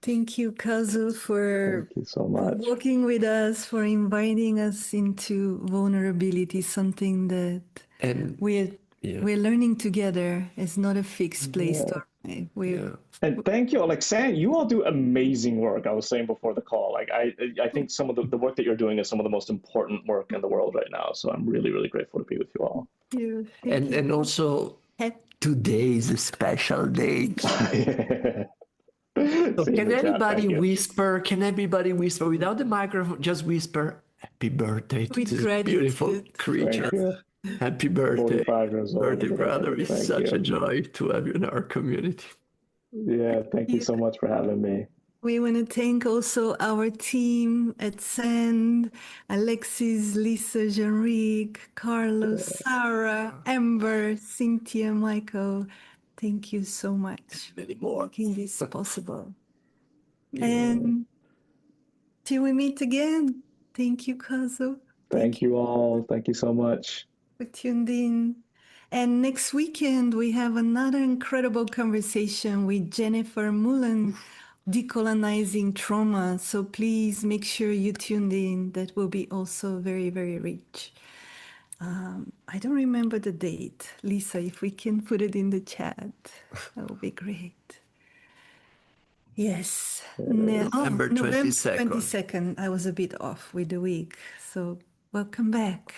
Thank you, Kazu, for Thank you so much. walking with us, for inviting us into vulnerability, something that And we're learning together. It's not a fixed place to arrive. yeah. And thank you, Alexandre. You all do amazing work. I was saying before the call, like I think some of the work that you're doing is some of the most important work in the world right now. So I'm really, really grateful to be with you all. Thank you. And also today is a special day. So can everybody whisper? Can everybody whisper without the microphone? Just whisper happy birthday to With this gratitude. beautiful creature. Thank you. Happy birthday. 45 years old. Birthday, brother. It's Thank such you. a joy to have you in our community. Yeah, thank you so much for having me. We want to thank also our team at Send, Alexis, Lisa, Jean-Ric, Carlos, Sarah, Amber, Cynthia, Michael. Thank you so much Many for more. making this possible. And till we meet again, thank you, Kazu. Thank you all. Thank you so much. For tuned in. And next weekend, we have another incredible conversation with Jennifer Mullen, decolonizing trauma. So please make sure you tuned in. That will be also very, very rich. I don't remember the date. Lisa, if we can put it in the chat, that would be great. Yes. November 22nd. 22nd. I was a bit off with the week. So welcome back.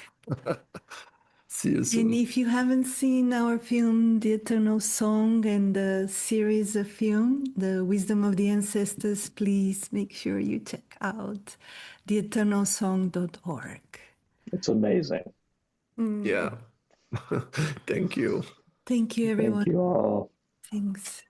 See you soon. And if you haven't seen our film, The Eternal Song, and the series of film, The Wisdom of the Ancestors, please make sure you check out theeternalsong.org. It's amazing. Yeah. Thank you. Thank you, everyone. Thank you all. Thanks.